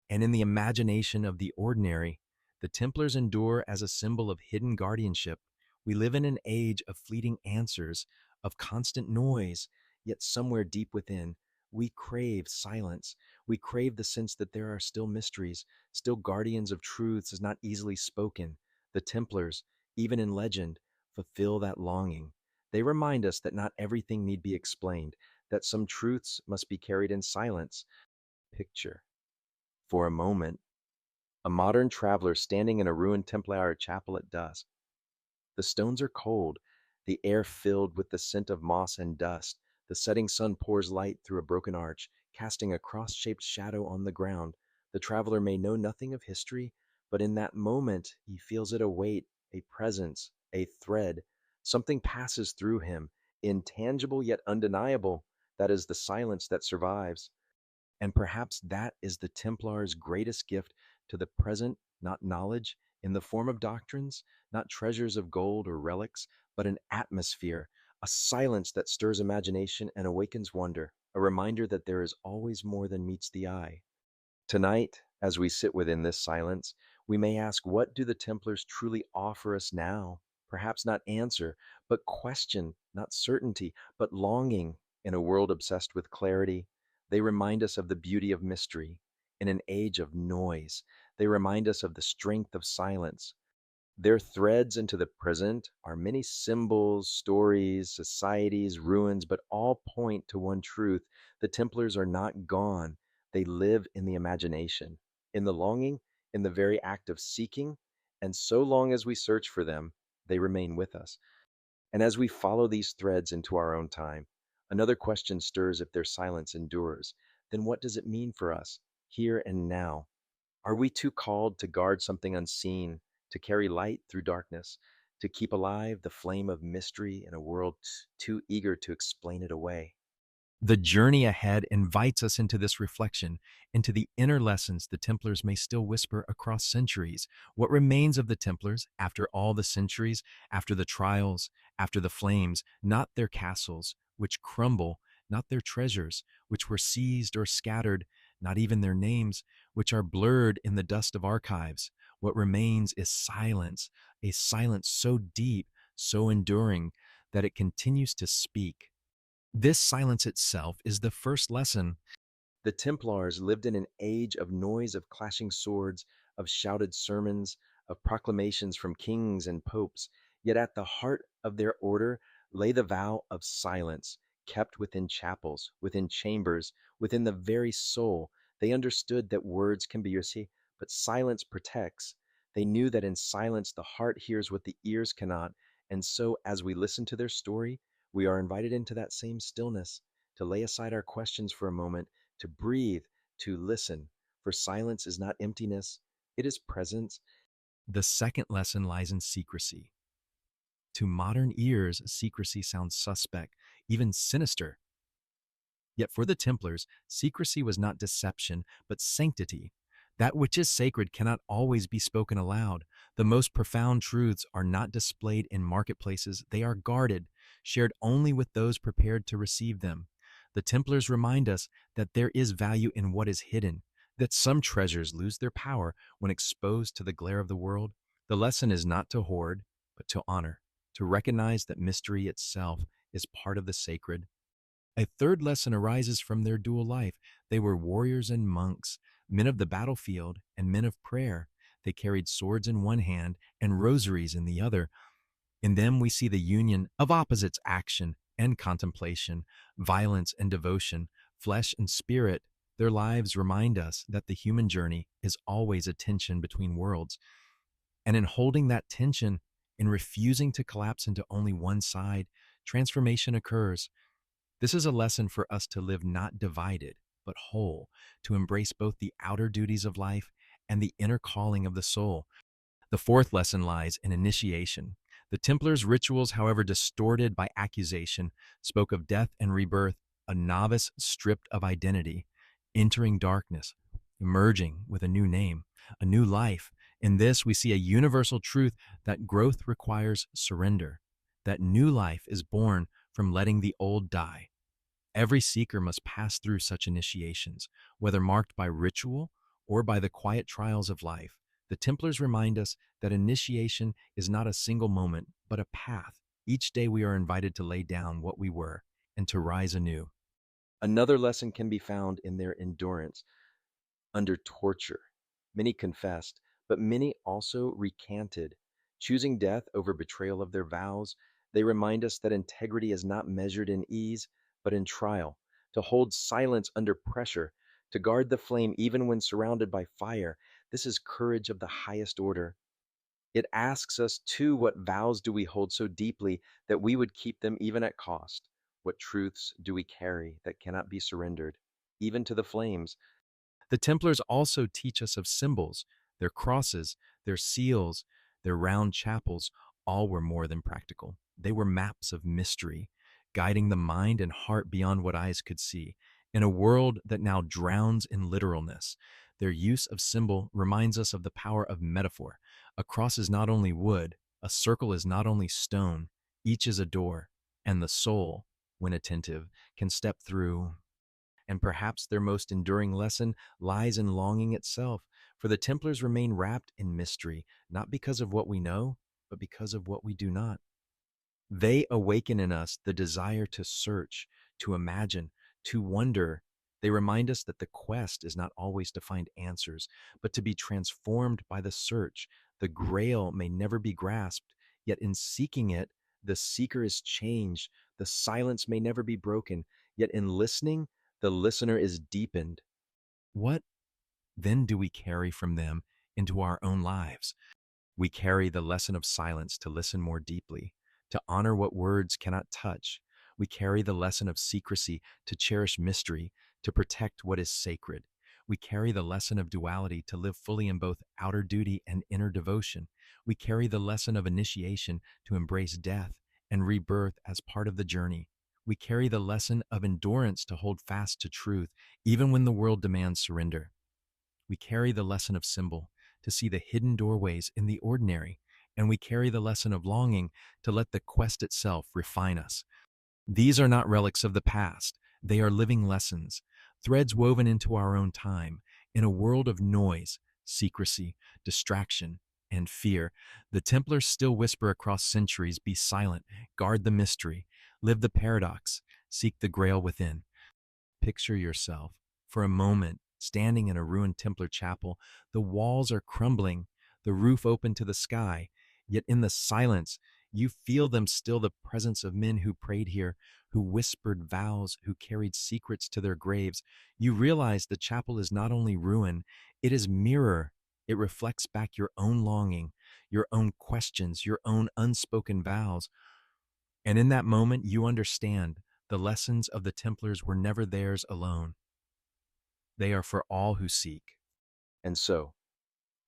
Speaker 1: And in the imagination of the ordinary, the Templars endure as a symbol of hidden guardianship. We live in an age of fleeting answers, of constant noise, yet somewhere deep within, we crave silence. We crave the sense that there are still mysteries, still guardians of truths not easily spoken. The Templars, even in legend, fulfill that longing. They remind us that not everything need be explained, that some truths must be carried in silence. Picture, for a moment, a modern traveler standing in a ruined Templar chapel at dusk. The stones are cold, the air filled with the scent of moss and dust. The setting sun pours light through a broken arch, casting a cross shaped shadow on the ground. The traveler may know nothing of history, but in that moment he feels it a weight, a presence, a thread. Something passes through him, intangible yet undeniable. That is the silence that survives. And perhaps that is the Templar's greatest gift to the present, not knowledge in the form of doctrines, not treasures of gold or relics, but an atmosphere, a silence that stirs imagination and awakens wonder, a reminder that there is always more than meets the eye. Tonight, as we sit within this silence, we may ask, what do the Templars truly offer us now? Perhaps not answer, but question, not certainty, but longing. In a world obsessed with clarity, they remind us of the beauty of mystery. In an age of noise, they remind us of the strength of silence. Their threads into the present are many symbols, stories, societies, ruins, but all point to one truth. The Templars are not gone. They live in the imagination, in the longing, in the very act of seeking, and so long as we search for them, they remain with us. And as we follow these threads into our own time, another question stirs: if their silence endures, then what does it mean for us, here and now? Are we too called to guard something unseen, to carry light through darkness, to keep alive the flame of mystery in a world too eager to explain it away? The journey ahead invites us into this reflection, into the inner lessons the Templars may still whisper across centuries. What remains of the Templars after all the centuries, after the trials, after the flames, not their castles, which crumble, not their treasures, which were seized or scattered, not even their names, which are blurred in the dust of archives. What remains is silence, a silence so deep, so enduring, that it continues to speak. This silence itself is the first lesson.
Speaker 2: The Templars lived in an age of noise, of clashing swords, of shouted sermons, of proclamations from kings and popes. Yet at the heart of their order lay the vow of silence, kept within chapels, within chambers, within the very soul. They understood that words can be heresy, but silence protects. They knew that in silence the heart hears what the ears cannot. And so, as we listen to their story, we are invited into that same stillness, to lay aside our questions for a moment, to breathe, to listen. For silence is not emptiness, it is presence.
Speaker 1: The second lesson lies in secrecy. To modern ears, secrecy sounds suspect, even sinister. Yet for the Templars, secrecy was not deception, but sanctity. That which is sacred cannot always be spoken aloud. The most profound truths are not displayed in marketplaces, they are guarded, shared only with those prepared to receive them. The Templars remind us that there is value in what is hidden, that some treasures lose their power when exposed to the glare of the world. The lesson is not to hoard, but to honor, to recognize that mystery itself is part of the sacred. A third lesson arises from their dual life. They were warriors and monks, men of the battlefield and men of prayer. They carried swords in one hand and rosaries in the other. In them we see the union of opposites: action and contemplation, violence and devotion, flesh and spirit. Their lives remind us that the human journey is always a tension between worlds. And in holding that tension, in refusing to collapse into only one side, transformation occurs. This is a lesson for us to live not divided, but whole, to embrace both the outer duties of life and the inner calling of the soul. The fourth lesson lies in initiation. The Templars' rituals, however distorted by accusation, spoke of death and rebirth, a novice stripped of identity, entering darkness, emerging with a new name, a new life, In this, we see a universal truth that growth requires surrender, that new life is born from letting the old die. Every seeker must pass through such initiations, whether marked by ritual or by the quiet trials of life. The Templars remind us that initiation is not a single moment, but a path. Each day we are invited to lay down what we were and to rise anew.
Speaker 2: Another lesson can be found in their endurance under torture. Many confessed, but many also recanted, choosing death over betrayal of their vows. They remind us that integrity is not measured in ease, but in trial, to hold silence under pressure, to guard the flame even when surrounded by fire. This is courage of the highest order. It asks us, too, what vows do we hold so deeply that we would keep them even at cost? What truths do we carry that cannot be surrendered, even to the flames?
Speaker 1: The Templars also teach us of symbols, their crosses, their seals, their round chapels. All were more than practical. They were maps of mystery, guiding the mind and heart beyond what eyes could see. In a world that now drowns in literalness, their use of symbol reminds us of the power of metaphor. A cross is not only wood, a circle is not only stone, each is a door, and the soul, when attentive, can step through. And perhaps their most enduring lesson lies in longing itself, for the Templars remain wrapped in mystery, not because of what we know, but because of what we do not. They awaken in us the desire to search, to imagine, to wonder. They remind us that the quest is not always to find answers, but to be transformed by the search. The grail may never be grasped, yet in seeking it, the seeker is changed. The silence may never be broken, yet in listening, the listener is deepened. What then do we carry from them into our own lives? We carry the lesson of silence to listen more deeply, to honor what words cannot touch. We carry the lesson of secrecy to cherish mystery, to protect what is sacred. We carry the lesson of duality to live fully in both outer duty and inner devotion. We carry the lesson of initiation to embrace death and rebirth as part of the journey. We carry the lesson of endurance to hold fast to truth, even when the world demands surrender. We carry the lesson of symbol to see the hidden doorways in the ordinary, and we carry the lesson of longing to let the quest itself refine us. These are not relics of the past, they are living lessons, threads woven into our own time. In a world of noise, secrecy, distraction, and fear, the Templars still whisper across centuries, be silent, guard the mystery, live the paradox, seek the grail within. Picture yourself, for a moment, standing in a ruined Templar chapel. The walls are crumbling, the roof open to the sky, yet in the silence, you feel them still, the presence of men who prayed here, who whispered vows, who carried secrets to their graves. You realize the chapel is not only ruin, it is mirror. It reflects back your own longing, your own questions, your own unspoken vows. And in that moment, you understand the lessons of the Templars were never theirs alone. They are for all who seek.
Speaker 2: And so,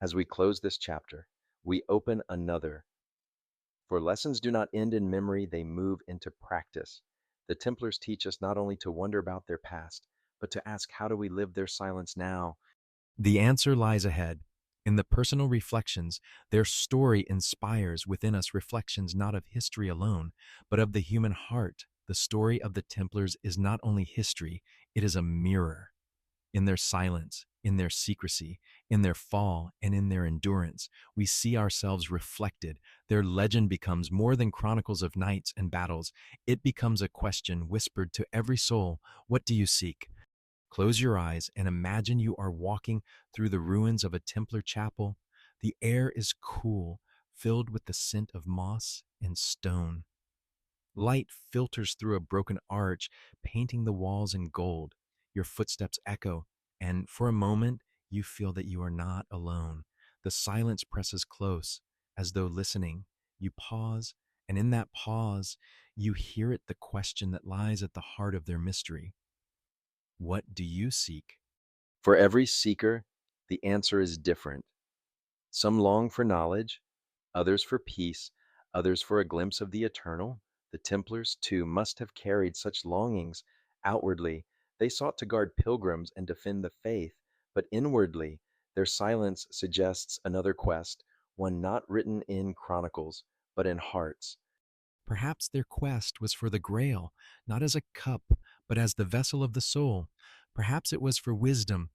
Speaker 2: as we close this chapter, we open another. For lessons do not end in memory, they move into practice. The Templars teach us not only to wonder about their past, but to ask, how do we live their silence now?
Speaker 1: The answer lies ahead. In the personal reflections, their story inspires within us reflections not of history alone, but of the human heart. The story of the Templars is not only history, it is a mirror. In their silence, in their secrecy, in their fall, and in their endurance, we see ourselves reflected. Their legend becomes more than chronicles of knights and battles. It becomes a question whispered to every soul. What do you seek? Close your eyes and imagine you are walking through the ruins of a Templar chapel. The air is cool, filled with the scent of moss and stone. Light filters through a broken arch, painting the walls in gold. Your footsteps echo, and for a moment, you feel that you are not alone. The silence presses close, as though listening. You pause, and in that pause, you hear it, the question that lies at the heart of their mystery. What do you seek?
Speaker 2: For every seeker, the answer is different. Some long for knowledge, others for peace, others for a glimpse of the eternal. The Templars, too, must have carried such longings. Outwardly, they sought to guard pilgrims and defend the faith, but inwardly, Their silence suggests another quest, one not written in chronicles, but in hearts.
Speaker 1: Perhaps their quest was for the Grail, not as a cup, but as the vessel of the soul. Perhaps it was for wisdom,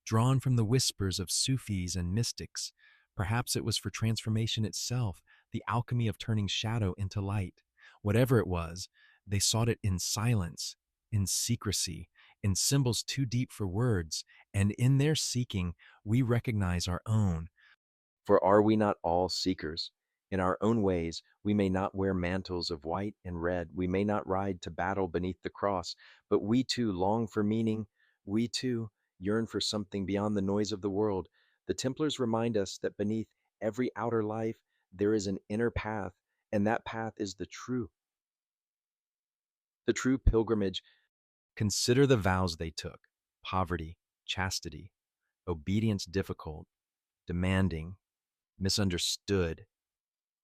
Speaker 1: drawn from the whispers of Sufis and mystics. Perhaps it was for transformation itself, the alchemy of turning shadow into light. Whatever it was, they sought it in silence, in secrecy, in symbols too deep for words, and in their seeking, we recognize our own.
Speaker 2: For are we not all seekers? In our own ways, we may not wear mantles of white and red, we may not ride to battle beneath the cross, but we too long for meaning, we too yearn for something beyond the noise of the world. The Templars remind us that beneath every outer life, there is an inner path, and that path is the true pilgrimage.
Speaker 1: Consider the vows they took: poverty, chastity, obedience difficult, demanding, misunderstood.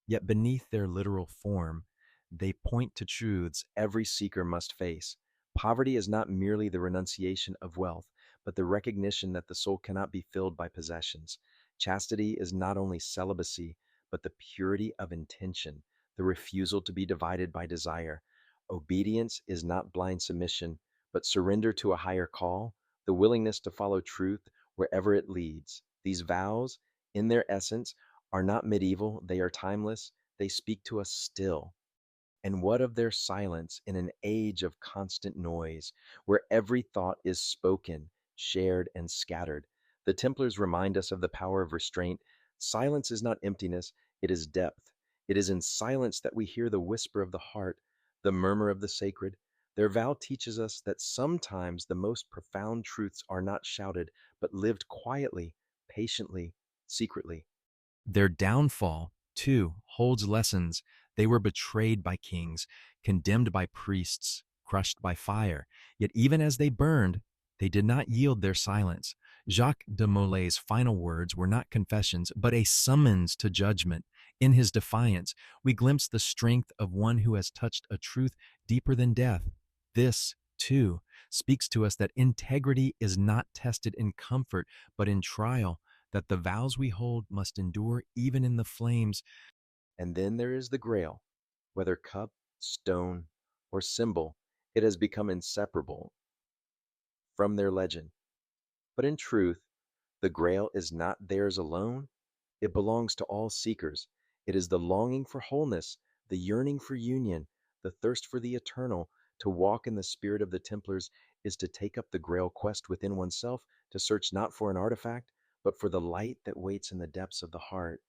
Speaker 1: Yet beneath their literal form, they point to truths every seeker must face. Poverty is not merely the renunciation of wealth, but the recognition that the soul cannot be filled by possessions. Chastity is not only celibacy, but the purity of intention, the refusal to be divided by desire. Obedience is not blind submission, but surrender to a higher call, the willingness to follow truth wherever it leads. These vows, in their essence, are not medieval, they are timeless, they speak to us still. And what of their silence in an age of constant noise, where every thought is spoken, shared, and scattered? The Templars remind us of the power of restraint. Silence is not emptiness, it is depth. It is in silence that we hear the whisper of the heart, the murmur of the sacred. Their vow teaches us that sometimes the most profound truths are not shouted, but lived quietly, patiently, secretly. Their downfall, too, holds lessons. They were betrayed by kings, condemned by priests, crushed by fire. Yet even as they burned, they did not yield their silence. Jacques de Molay's final words were not confessions, but a summons to judgment. In his defiance, we glimpse the strength of one who has touched a truth deeper than death. This, too, speaks to us that integrity is not tested in comfort, but in trial, that the vows we hold must endure even in the flames.
Speaker 2: And then there is the Grail. Whether cup, stone, or symbol, it has become inseparable from their legend. But in truth, the Grail is not theirs alone. It belongs to all seekers. It is the longing for wholeness, the yearning for union, the thirst for the eternal. To walk in the spirit of the Templars is to take up the Grail quest within oneself, to search not for an artifact, but for the light that waits in the depths of the heart.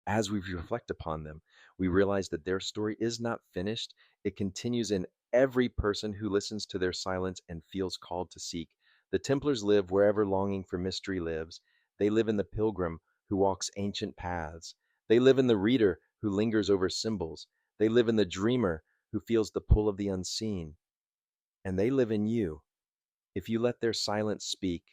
Speaker 2: As we reflect upon them, we realize that their story is not finished. It continues in every person who listens to their silence and feels called to seek. The Templars live wherever longing for mystery lives. They live in the pilgrim who walks ancient paths. They live in the reader who lingers over symbols. They live in the dreamer who feels the pull of the unseen. And they live in you if you let their silence speak.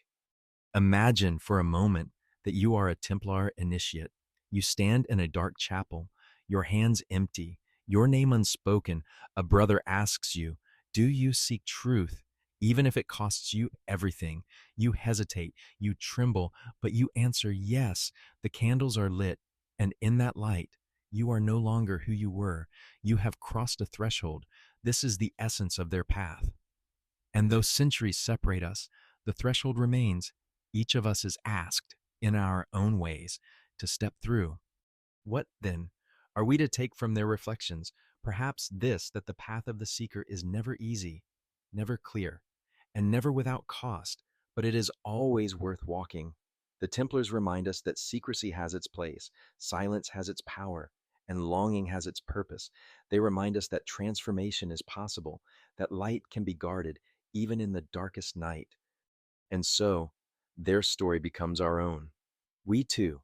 Speaker 1: Imagine for a moment that you are a Templar initiate. You stand in a dark chapel, your hands empty, your name unspoken. A brother asks you, "Do you seek truth?" Even if it costs you everything, you hesitate, you tremble, but you answer yes. The candles are lit, and in that light, you are no longer who you were. You have crossed a threshold. This is the essence of their path. And though centuries separate us, the threshold remains. Each of us is asked, in our own ways, to step through. What, then, are we to take from their reflections? Perhaps this: that the path of the seeker is never easy, never clear, and never without cost, but it is always worth walking. The Templars remind us that secrecy has its place, silence has its power, and longing has its purpose. They remind us that transformation is possible, that light can be guarded even in the darkest night. And so, their story becomes our own. We too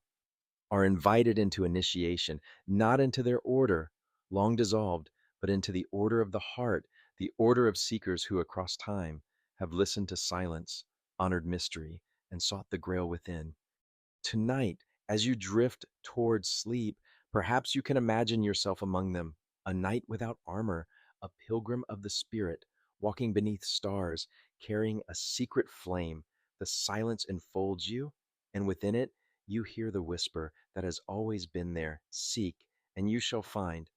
Speaker 1: are invited into initiation, not into their order, long dissolved, but into the order of the heart, the order of seekers who across time have listened to silence, honored mystery, and sought the grail within. Tonight, as you drift towards sleep, perhaps you can imagine yourself among them, a knight without armor, a pilgrim of the spirit, walking beneath stars, carrying a secret flame. The silence enfolds you,
Speaker 2: And within it, you hear the whisper that has always been there: seek, and you shall find.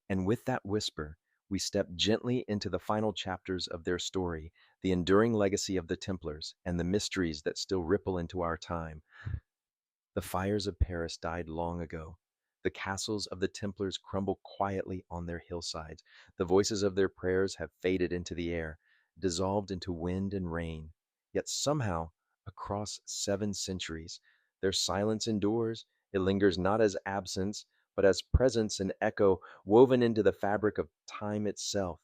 Speaker 2: And with that whisper, we step gently into the final chapters of their story, the enduring legacy of the Templars, and the mysteries that still ripple into our time. The fires of Paris died long ago. The castles of the Templars crumble quietly on their hillsides. The voices of their prayers have faded into the air, dissolved into wind and rain. Yet somehow, across 7 centuries, their silence endures. It lingers not as absence, but as presence and echo woven into the fabric of time itself.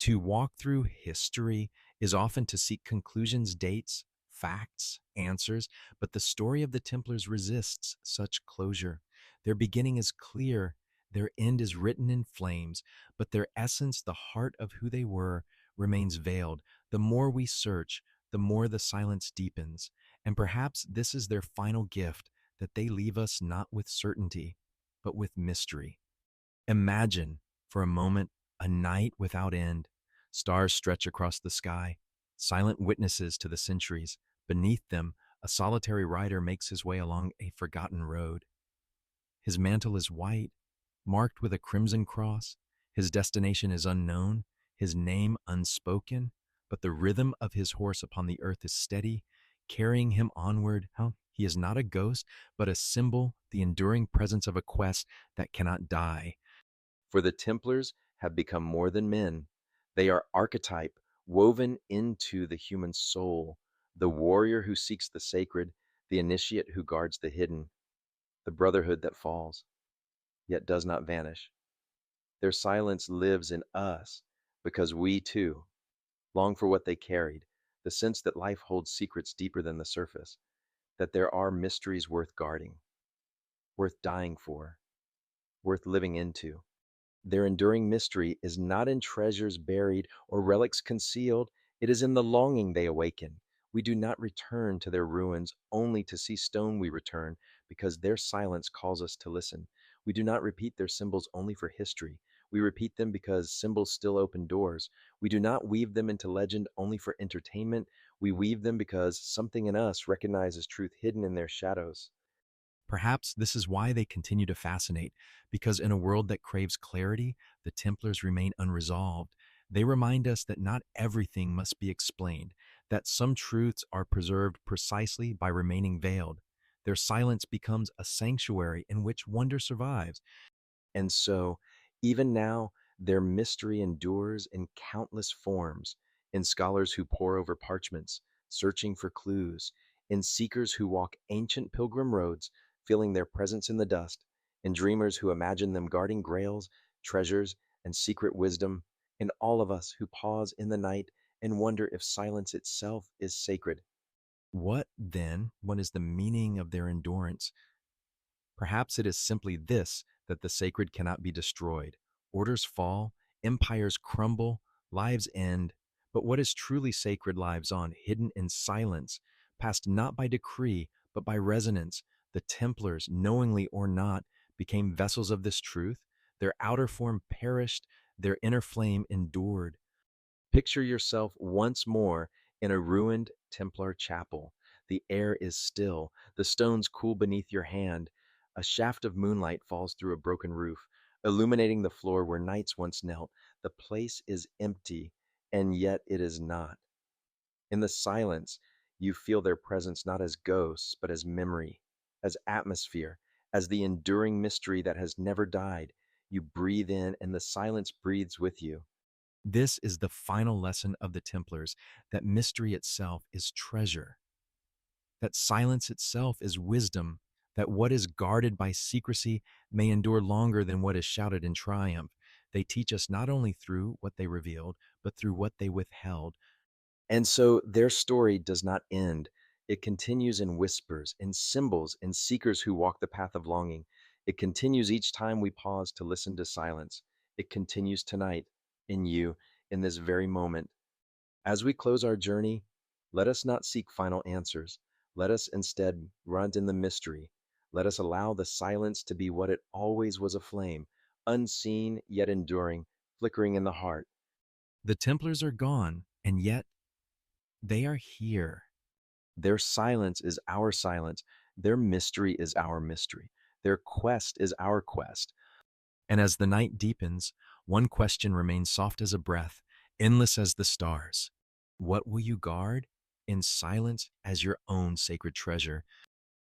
Speaker 1: To walk through history is often to seek conclusions, dates, facts, answers, but the story of the Templars resists such closure. Their beginning is clear, their end is written in flames, but their essence, the heart of who they were, remains veiled. The more we search, the more the silence deepens. And perhaps this is their final gift, that they leave us not with certainty, but with mystery. Imagine, for a moment, a night without end. Stars stretch across the sky, silent witnesses to the centuries. Beneath them, a solitary rider makes his way along a forgotten road. His mantle is white, marked with a crimson cross. His destination is unknown, his name unspoken, but the rhythm of his horse upon the earth is steady, carrying him onward. He is not a ghost, but a symbol, the enduring presence of a quest that cannot die.
Speaker 2: For the Templars have become more than men. They are archetype woven into the human soul, the warrior who seeks the sacred, the initiate who guards the hidden, the brotherhood that falls, yet does not vanish. Their silence lives in us because we, too, long for what they carried, the sense that life holds secrets deeper than the surface, that there are mysteries worth guarding, worth dying for, worth living into. Their enduring mystery is not in treasures buried or relics concealed, it is in the longing they awaken. We do not return to their ruins only to see stone, we return because their silence calls us to listen. We do not repeat their symbols only for history. We repeat them because symbols still open doors. We do not weave them into legend only for entertainment. We weave them because something in us recognizes truth hidden in their shadows.
Speaker 1: Perhaps this is why they continue to fascinate, because in a world that craves clarity, the Templars remain unresolved. They remind us that not everything must be explained, that some truths are preserved precisely by remaining veiled. Their silence becomes a sanctuary in which wonder survives.
Speaker 2: And so, even now, their mystery endures in countless forms: in scholars who pore over parchments, searching for clues; in seekers who walk ancient pilgrim roads, feeling their presence in the dust; in dreamers who imagine them guarding grails, treasures, and secret wisdom; in all of us who pause in the night and wonder if silence itself is sacred.
Speaker 1: What, then, what is the meaning of their endurance? Perhaps it is simply this, that the sacred cannot be destroyed. Orders fall, empires crumble, lives end, but what is truly sacred lives on, hidden in silence, passed not by decree, but by resonance. The Templars, knowingly or not, became vessels of this truth. Their outer form perished, their inner flame endured.
Speaker 2: Picture yourself once more in a ruined Templar chapel. The air is still, the stones cool beneath your hand. A shaft of moonlight falls through a broken roof, illuminating the floor where knights once knelt. The place is empty, and yet it is not. In the silence, you feel their presence not as ghosts, but as memory, as atmosphere, as the enduring mystery that has never died. You breathe in, and the silence breathes with you.
Speaker 1: This is the final lesson of the Templars, that mystery itself is treasure, that silence itself is wisdom, that what is guarded by secrecy may endure longer than what is shouted in triumph. They teach us not only through what they revealed, but through what they withheld.
Speaker 2: And so their story does not end. It continues in whispers, in symbols, in seekers who walk the path of longing. It continues each time we pause to listen to silence. It continues tonight, in you, in this very moment. As we close our journey, let us not seek final answers. Let us instead run in the mystery. Let us allow the silence to be what it always was: a flame, unseen yet enduring, flickering in the heart.
Speaker 1: The Templars are gone, and yet they are here.
Speaker 2: Their silence is our silence. Their mystery is our mystery. Their quest is our quest.
Speaker 1: And as the night deepens, one question remains soft as a breath, endless as the stars. What will you guard in silence as your own sacred treasure?